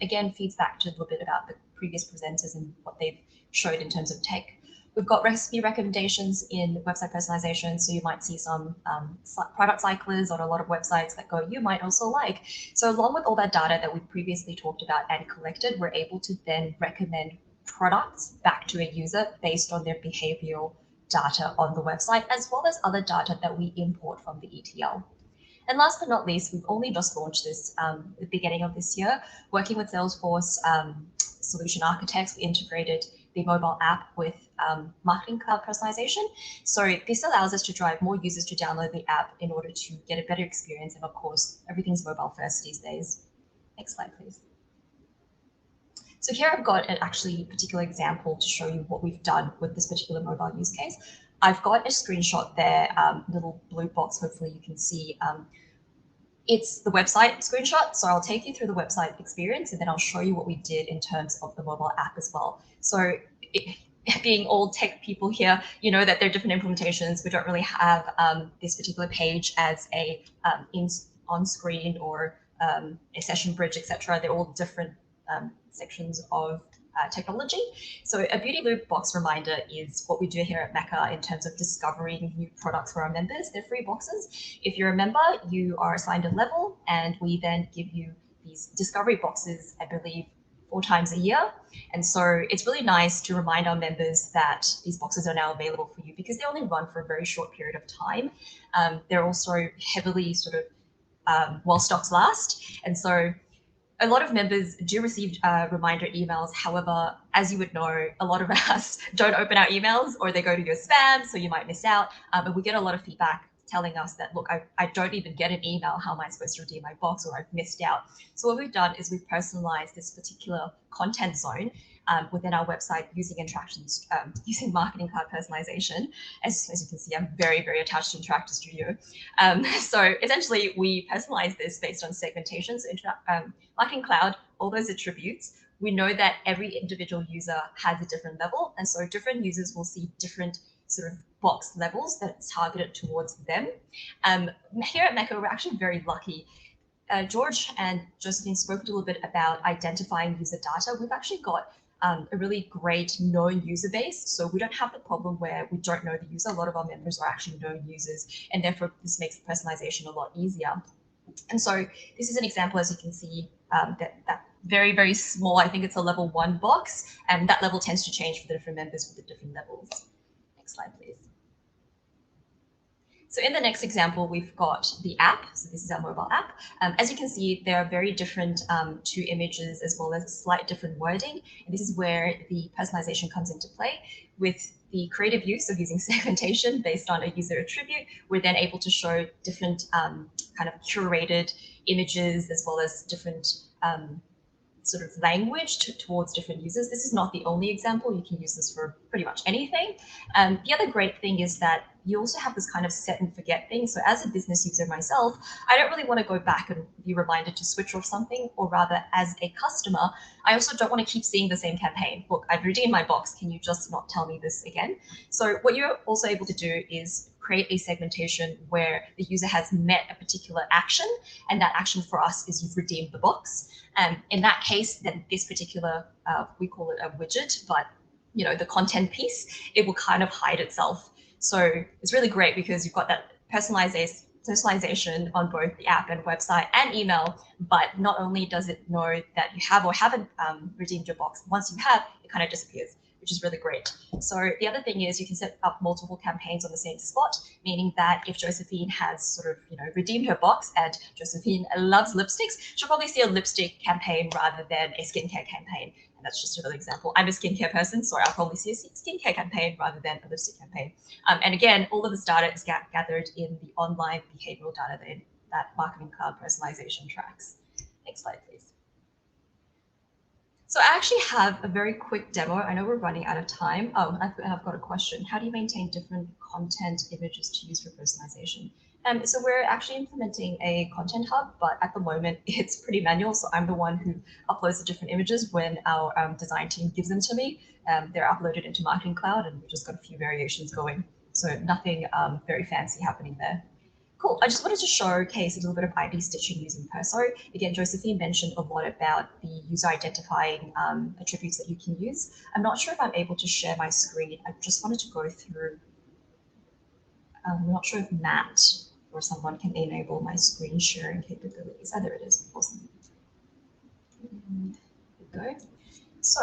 Again, feeds back to a little bit about the previous presenters and what they've showed in terms of tech. We've got recipe recommendations in website personalization. So you might see some product cyclers on a lot of websites that go, you might also like. So along with all that data that we previously talked about and collected, we're able to then recommend products back to a user based on their behavioral data on the website, as well as other data that we import from the ETL. And last but not least, we've only just launched this at the beginning of this year, working with Salesforce solution architects. We integrated the mobile app with Marketing Cloud Personalization. So this allows us to drive more users to download the app in order to get a better experience. And of course, everything's mobile first these days. Next slide, please. So here I've got an actually particular example to show you what we've done with this particular mobile use case. I've got a screenshot there, little blue box, hopefully you can see. It's the website screenshot. So I'll take you through the website experience and then I'll show you what we did in terms of the mobile app as well. So being all tech people here, you know that there are different implementations. We don't really have this particular page as a on-screen or a session bridge, etc. They're all different sections of technology. So a beauty loop box reminder is what we do here at Mecca in terms of discovering new products for our members. They're free boxes. If you're a member, you are assigned a level, and we then give you these discovery boxes, I believe, 4 times a year. And so it's really nice to remind our members that these boxes are now available for you because they only run for a very short period of time. They're also heavily sort of while stocks last. And so a lot of members do receive reminder emails. However, as you would know, a lot of us don't open our emails or they go to your spam, so you might miss out. But we get a lot of feedback telling us that, look, I don't even get an email. How am I supposed to redeem my box, or I've missed out? So what we've done is we've personalized this particular content zone within our website using interactions, using Marketing Cloud Personalization. As you can see, I'm very, very attached to Interactive Studio. So essentially, we personalize this based on segmentation. So Marketing Cloud, all those attributes, we know that every individual user has a different level. And so different users will see different sort of box levels that's targeted towards them. Here at Mecca, we're actually very lucky. George and Josefin spoke a little bit about identifying user data. We've actually got a really great known user base. So we don't have the problem where we don't know the user. A lot of our members are actually known users, and therefore this makes the personalization a lot easier. And so this is an example, as you can see, that very, very small, I think it's a level 1 box, and that level tends to change for the different members with the different levels. Next slide, please. So in the next example, we've got the app. So this is our mobile app. As you can see, there are very different 2 images as well as slight different wording. And this is where the personalization comes into play. With the creative use of using segmentation based on a user attribute, we're then able to show different kind of curated images as well as different sort of language towards different users. This is not the only example. You can use this for pretty much anything. The other great thing is that you also have this kind of set and forget thing. So as a business user myself, I don't really want to go back and be reminded to switch off something, or rather as a customer, I also don't want to keep seeing the same campaign. Look, I've redeemed my box. Can you just not tell me this again? So what you're also able to do is create a segmentation where the user has met a particular action, and that action for us is you've redeemed the box. And in that case, then this particular, we call it a widget, but the content piece, it will kind of hide itself. So it's really great because you've got that personalization on both the app and website and email, but not only does it know that you have or haven't redeemed your box, once you have, it kind of disappears, which is really great. So the other thing is you can set up multiple campaigns on the same spot, meaning that if Josefin has sort of, redeemed her box, and Josefin loves lipsticks, she'll probably see a lipstick campaign rather than a skincare campaign. And that's just another example. I'm a skincare person, so I'll probably see a skincare campaign rather than a lipstick campaign. And again, all of this data is gathered in the online behavioral data that Marketing Cloud Personalisation tracks. Next slide, please. So I actually have a very quick demo. I know we're running out of time. Oh, I've got a question. How do you maintain different content images to use for personalization? So we're actually implementing a content hub, but at the moment it's pretty manual. So I'm the one who uploads the different images when our design team gives them to me. They're uploaded into Marketing Cloud, and we've just got a few variations going. So nothing very fancy happening there. Cool. I just wanted to showcase a little bit of ID stitching using Perso. Again, Josefin mentioned a lot about the user identifying attributes that you can use. I'm not sure if I'm able to share my screen. I just wanted to go through. I'm not sure if Matt or someone can enable my screen sharing capabilities. Oh, there it is. Awesome. There we go. So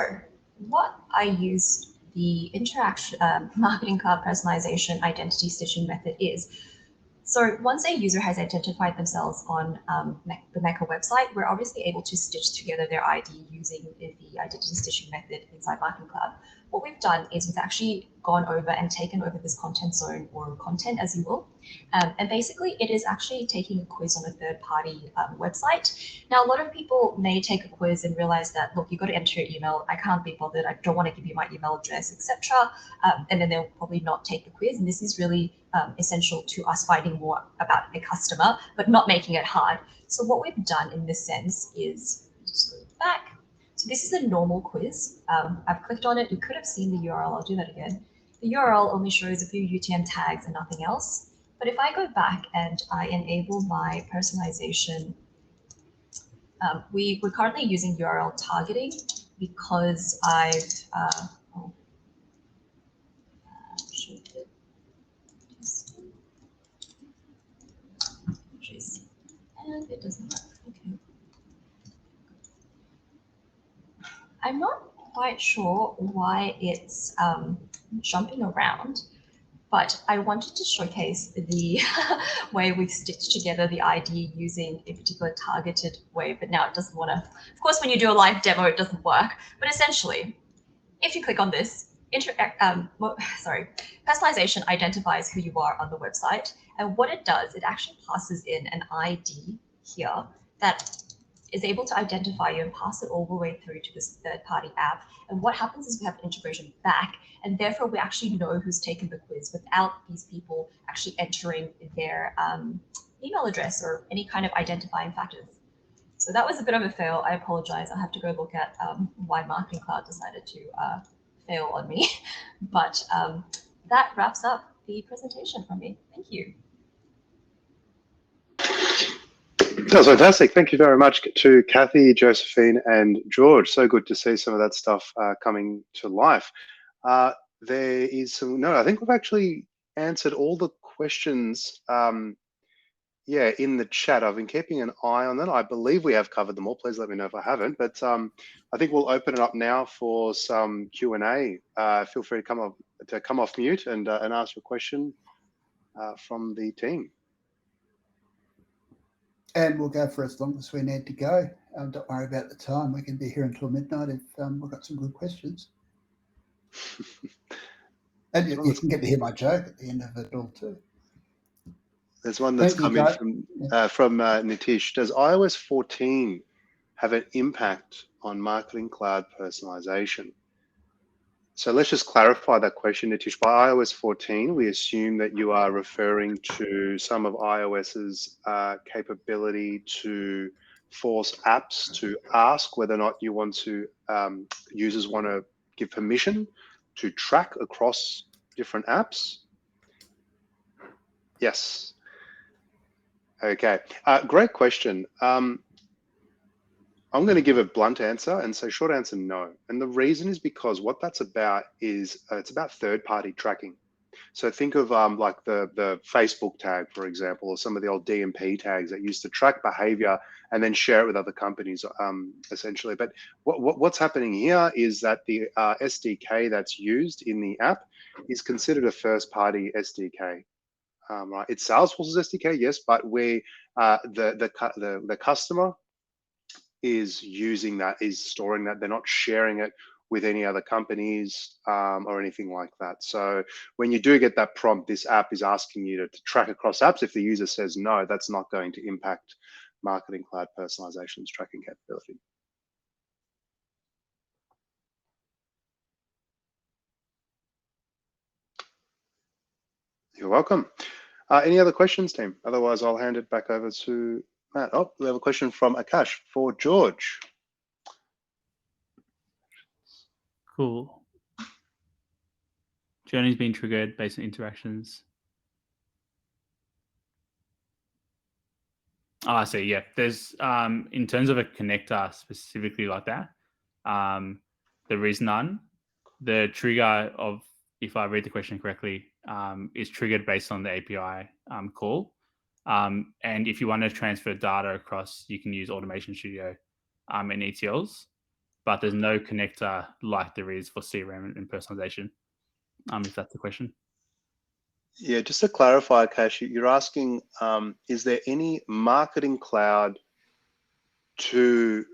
what I used the interaction Marketing Cloud Personalisation identity stitching method is, so once a user has identified themselves on the Mecca website, we're obviously able to stitch together their ID using the identity stitching method inside Marketing Cloud. What we've done is we've actually gone over and taken over this content zone, or content as you will. And basically it is actually taking a quiz on a third-party website. Now, a lot of people may take a quiz and realize that, look, you've got to enter your email. I can't be bothered. I don't want to give you my email address, etc. And then they'll probably not take the quiz. And this is really essential to us finding more about a customer, but not making it hard. So what we've done in this sense is, just go back. So this is a normal quiz. I've clicked on it. You could have seen the URL. I'll do that again. The URL only shows a few UTM tags and nothing else. But if I go back and I enable my personalization, we're currently using URL targeting because I've and it doesn't work. Okay. I'm not quite sure why it's jumping around, but I wanted to showcase the way we've stitched together the ID using a particular targeted way, but now it doesn't want to. Of course, when you do a live demo, it doesn't work. But essentially, if you click on this, personalization identifies who you are on the website. And what it does, it actually passes in an ID here that is able to identify you and pass it all the way through to this third-party app. And what happens is we have integration back, and therefore we actually know who's taken the quiz without these people actually entering their email address or any kind of identifying factors. So that was a bit of a fail. I apologize. I'll have to go look at why Marketing Cloud decided to fail on me. But that wraps up the presentation from me. Thank you. That was fantastic. Thank you very much to Cathie, Josefin, and George. So good to see some of that stuff coming to life. There is some, no, I think we've actually answered all the questions yeah, in the chat. I've been keeping an eye on them. I believe we have covered them all. Please let me know if I haven't. But I think we'll open it up now for some Q&A. Feel free to come off mute and ask your question from the team. And we'll go for as long as we need to go. Don't worry about the time. We can be here until midnight if we've got some good questions. And you can get to hear my joke at the end of it all too. There's one that's come in from Nitish. Does iOS 14 have an impact on Marketing Cloud personalization? So let's just clarify that question, Nitish. By iOS 14, we assume that you are referring to some of iOS's capability to force apps to ask whether or not you want to, users want to give permission to track across different apps. Yes. Okay, great question. I'm going to give a blunt answer and say short answer, no. And the reason is because what that's about is it's about third-party tracking. So think of like the Facebook tag, for example, or some of the old DMP tags that used to track behavior and then share it with other companies, essentially. But what's happening here is that the SDK that's used in the app is considered a first-party SDK. Right? It's Salesforce's SDK, yes, but the customer is using that, is storing that. They're not sharing it with any other companies or anything like that. So when you do get that prompt, this app is asking you to track across apps. If the user says no, that's not going to impact Marketing Cloud Personalization's tracking capability. You're welcome. Any other questions, team? Otherwise, I'll hand it back over to Matt. Oh, we have a question from Akash for George. Cool. Journey's been triggered based on interactions. Oh, I see. Yeah, there's in terms of a connector specifically like that, there is none. The trigger of, if I read the question correctly, is triggered based on the API call. And if you want to transfer data across, you can use Automation Studio and ETLs, but there's no connector like there is for CRM and personalization, if that's the question. Yeah, just to clarify, Akash, you're asking, is there any Marketing Cloud to,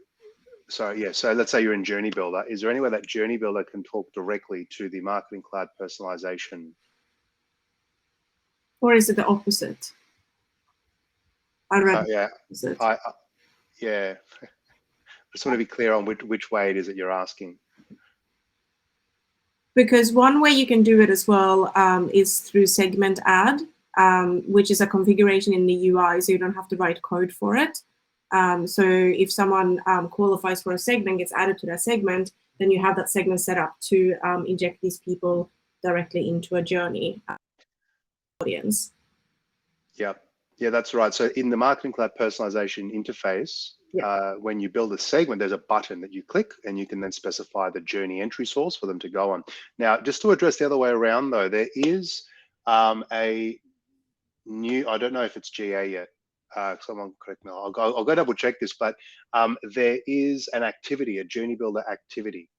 so let's say you're in Journey Builder. Is there any way that Journey Builder can talk directly to the Marketing Cloud personalization? Or is it the opposite? I'd rather Yeah, opposite. yeah. I just want to be clear on which way it is that you're asking. Because one way you can do it as well is through segment add, which is a configuration in the UI, so you don't have to write code for it. So if someone qualifies for a segment, gets added to that segment, then you have that segment set up to inject these people directly into a journey audience. Yeah, that's right. So in the Marketing Cloud personalization interface, when you build a segment, there's a button that you click and you can then specify the journey entry source for them to go on. Now, just to address the other way around though, there is a new, I don't know if it's GA yet, someone correct me, I'll go double check this, but there is an activity, a Journey Builder activity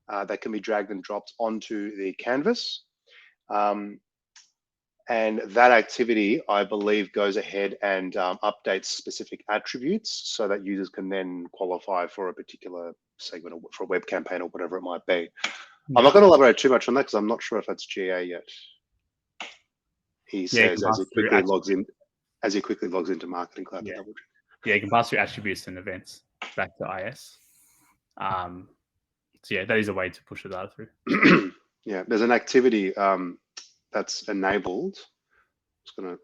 that can be dragged and dropped onto the canvas. And that activity, I believe, goes ahead and updates specific attributes so that users can then qualify for a particular segment or for a web campaign or whatever it might be. I'm not going to elaborate too much on that because I'm not sure if that's GA yet. He says as he quickly logs into Marketing Cloud. Yeah, you can pass through attributes and events back to IS. So yeah, that is a way to push the data through. Yeah, there's an activity that's enabled. Just gonna,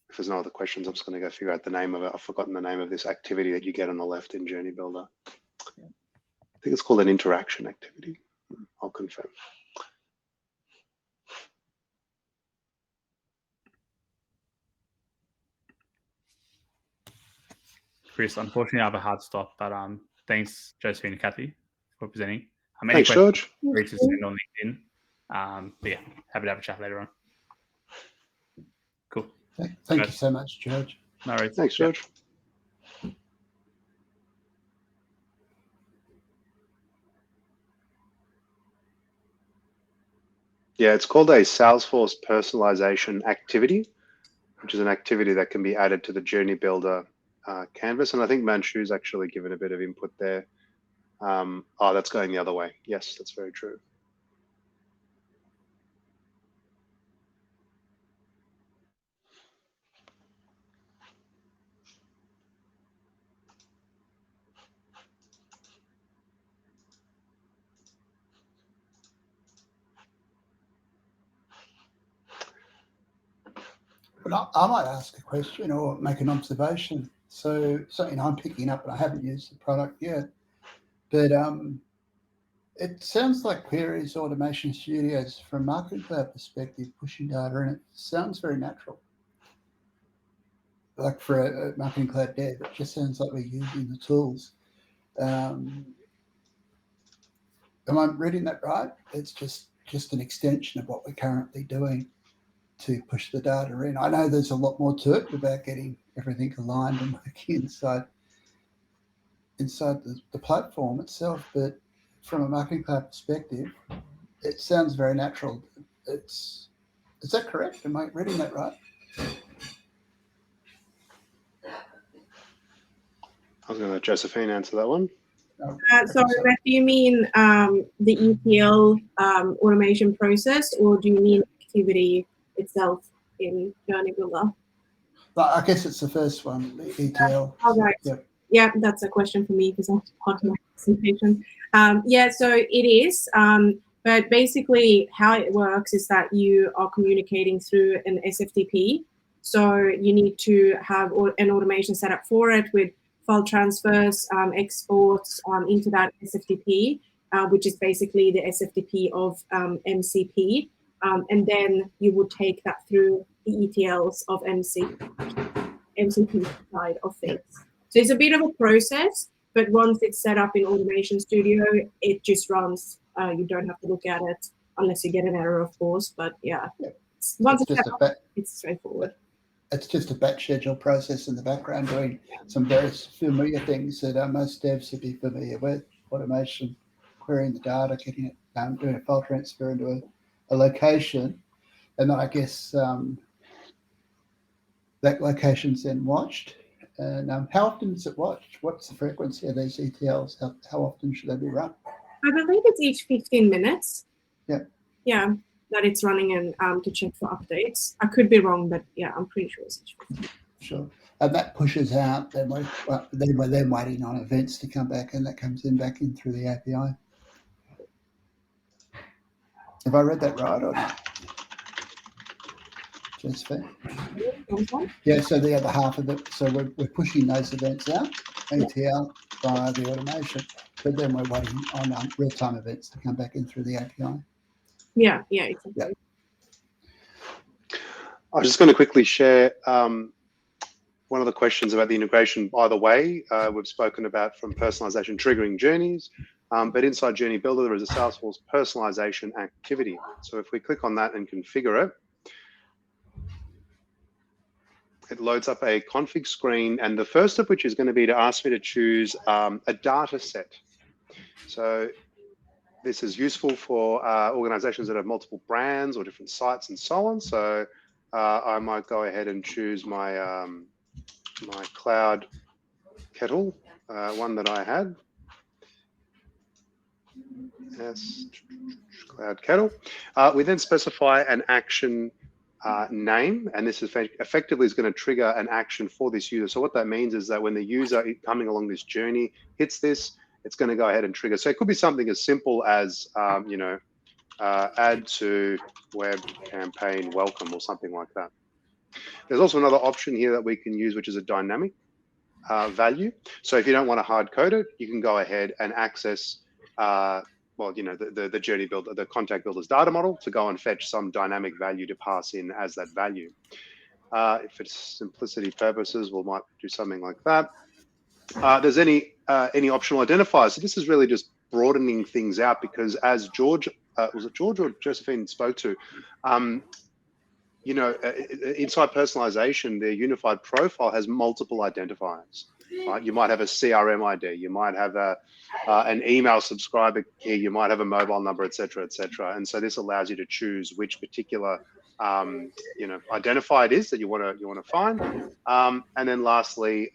if there's no other questions, I'm just gonna go figure out the name of it. I've forgotten the name of this activity that you get on the left in Journey Builder. I think it's called an interaction activity. I'll confirm. Chris, unfortunately, I have a hard stop, but thanks, Josefin and Cathie, for presenting. Thanks, George. Reach us send on LinkedIn. But yeah, happy to have a chat later on. Cool. Thank you so much, George. No worries. Thanks, George. Yeah, it's called a Salesforce personalization activity, which is an activity that can be added to the Journey Builder canvas. And I think Manshu's actually given a bit of input there. Oh, that's going the other way. Yes, that's very true. But I might ask a question or make an observation. So something I'm picking up, and I haven't used the product yet, but it sounds like queries automation studios from Marketing Cloud perspective, pushing data in it sounds very natural. Like for a Marketing Cloud dev, it just sounds like we're using the tools. Am I reading that right? It's just an extension of what we're currently doing to push the data in. I know there's a lot more to it about getting everything aligned and working inside the platform itself, but from a Marketing Cloud perspective, it sounds very natural. Is that correct? Am I reading that right? I was going to let Josefin answer that one. Sorry, Matt, do you mean the ETL automation process, or do you mean activity itself in Journey Builder? But I guess it's the first one, the ETL. All right. Yep. Yeah, that's a question for me because I'm part of my presentation. Yeah, so it is. But basically how it works is that you are communicating through an SFTP. So you need to have an automation set up for it with file transfers, exports into that SFTP, which is basically the SFTP of MCP. And then you would take that through the ETLs of MCP side of things. So it's a bit of a process, but once it's set up in Automation Studio, it just runs. You don't have to look at it unless you get an error, of course. But yeah, once it's set up, it's straightforward. It's just a batch schedule process in the background doing some very familiar things that most devs would be familiar with. Automation, querying the data, getting it, doing a file transfer into a location. And then I guess that location's then watched. And how often is it watched? What's the frequency of these ETLs? How often should they be run? I believe it's each 15 minutes. Yeah. Yeah, that it's running and to check for updates. I could be wrong, but yeah, I'm pretty sure it's each 15. Sure. And that pushes out, then we're then waiting on events to come back, and that comes back in through the API. Have I read that right or not? Josefin? Yeah, so the other half of it, so we're pushing those events out, ETL, via the automation, but then we're waiting on real-time events to come back in through the API. Yeah, exactly. Yeah. I was just going to quickly share one of the questions about the integration. By the way, we've spoken about from personalization triggering journeys, but inside Journey Builder, there is a Salesforce personalization activity. So if we click on that and configure it, it loads up a config screen, and the first of which is going to be to ask me to choose a data set. So this is useful for organizations that have multiple brands or different sites and so on. So I might go ahead and choose my my Cloud Kettle, one that I had. Yes, Cloud Kettle. We then specify an action name, and this is effectively is going to trigger an action for this user. So what that means is that when the user coming along this journey hits this, it's going to go ahead and trigger. So it could be something as simple as add to web campaign welcome or something like that. There's also another option here that we can use, which is a dynamic value. So if you don't want to hard code it, you can go ahead and access the Journey Builder, the Contact Builder's data model to go and fetch some dynamic value to pass in as that value. If it's simplicity purposes, we might do something like that. There's any optional identifiers. So this is really just broadening things out, because as George, was it George or Josefin spoke to, inside personalization, the unified profile has multiple identifiers. Right? You might have a CRM ID, you might have an email subscriber key, you might have a mobile number, et cetera, et cetera. And so this allows you to choose which particular identifier it is that you want to find. And then lastly,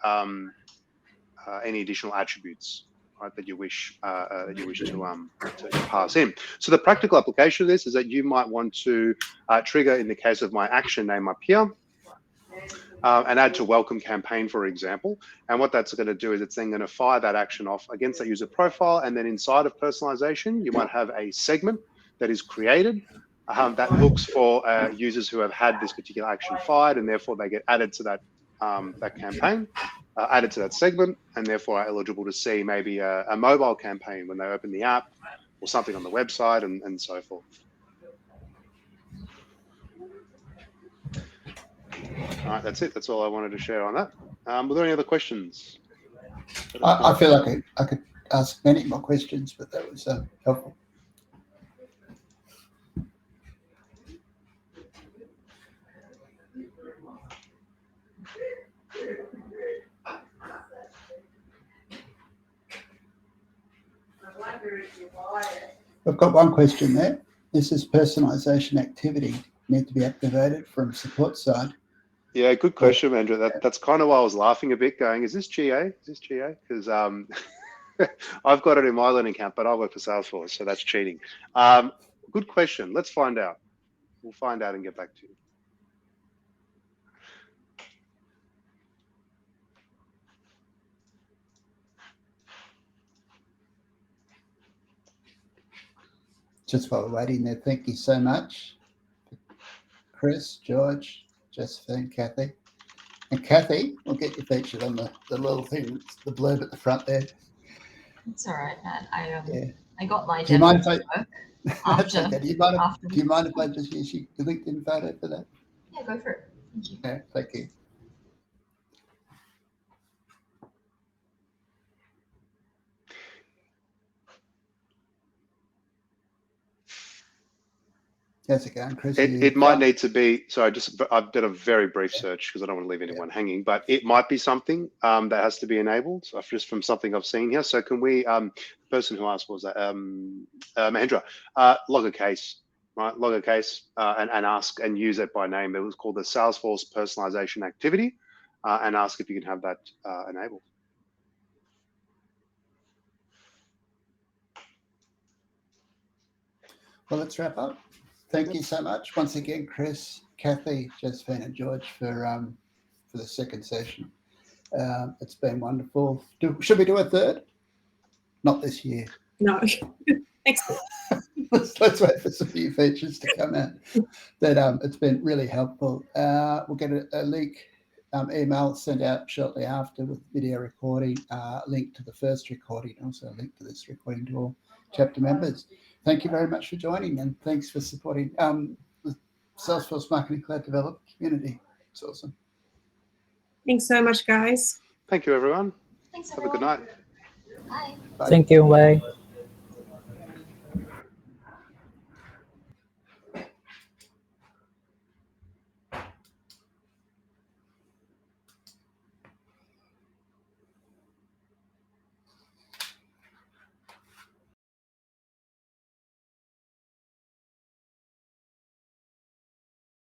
any additional attributes, right, that you wish to pass in. So the practical application of this is that you might want to trigger, in the case of my action name up here, and add to welcome campaign, for example. And what that's going to do is it's then going to fire that action off against that user profile. And then inside of personalization, you might have a segment that is created that looks for users who have had this particular action fired, and therefore they get added to that that campaign, added to that segment, and therefore are eligible to see maybe a mobile campaign when they open the app or something on the website, and so forth. All right, that's it. That's all I wanted to share on that. Were there any other questions? I feel like I could ask many more questions, but that was helpful. We've got one question there. This is personalisation activity need to be activated from support side. Yeah, good question, Andrew. That's kind of why I was laughing a bit, going, "Is this GA? Is this GA?" Because I've got it in my learning account, but I work for Salesforce, so that's cheating. Good question. Let's find out. We'll find out and get back to you. Just while we're waiting there, thank you so much, Chris, George, Josefin, Cathie. And Cathie, we'll get you featured on the little thing, the blurb at the front there. It's all right, man. Yeah. I got my Do you mind if I, after, okay. Do you mind if I just use your LinkedIn photo for that? Yeah, go for it. Thank you. Yeah, thank you. How's it going, Chris? It might need to be, sorry, I've done a very brief search because I don't want to leave anyone hanging, but it might be something that has to be enabled, just from something I've seen here. So can we, the person who asked, what was that, Mahendra, log a case, right? Log a case and ask and use it by name. It was called the Salesforce Personalisation Activity, and ask if you can have that enabled. Well, let's wrap up. Thank you so much once again, Chris, Cathie, Josefin, and George for the second session. It's been wonderful. Should we do a third? Not this year. No. Next. let's wait for some new features to come out. But it's been really helpful. We'll get a link email sent out shortly after with video recording, link to the first recording, also a link to this recording to all chapter members. Thank you very much for joining, and thanks for supporting the Salesforce Marketing Cloud Developer community. It's awesome. Thanks so much, guys. Thank you, everyone. Thanks, Have a everyone. good night. Bye. Bye. Thank you. Bye.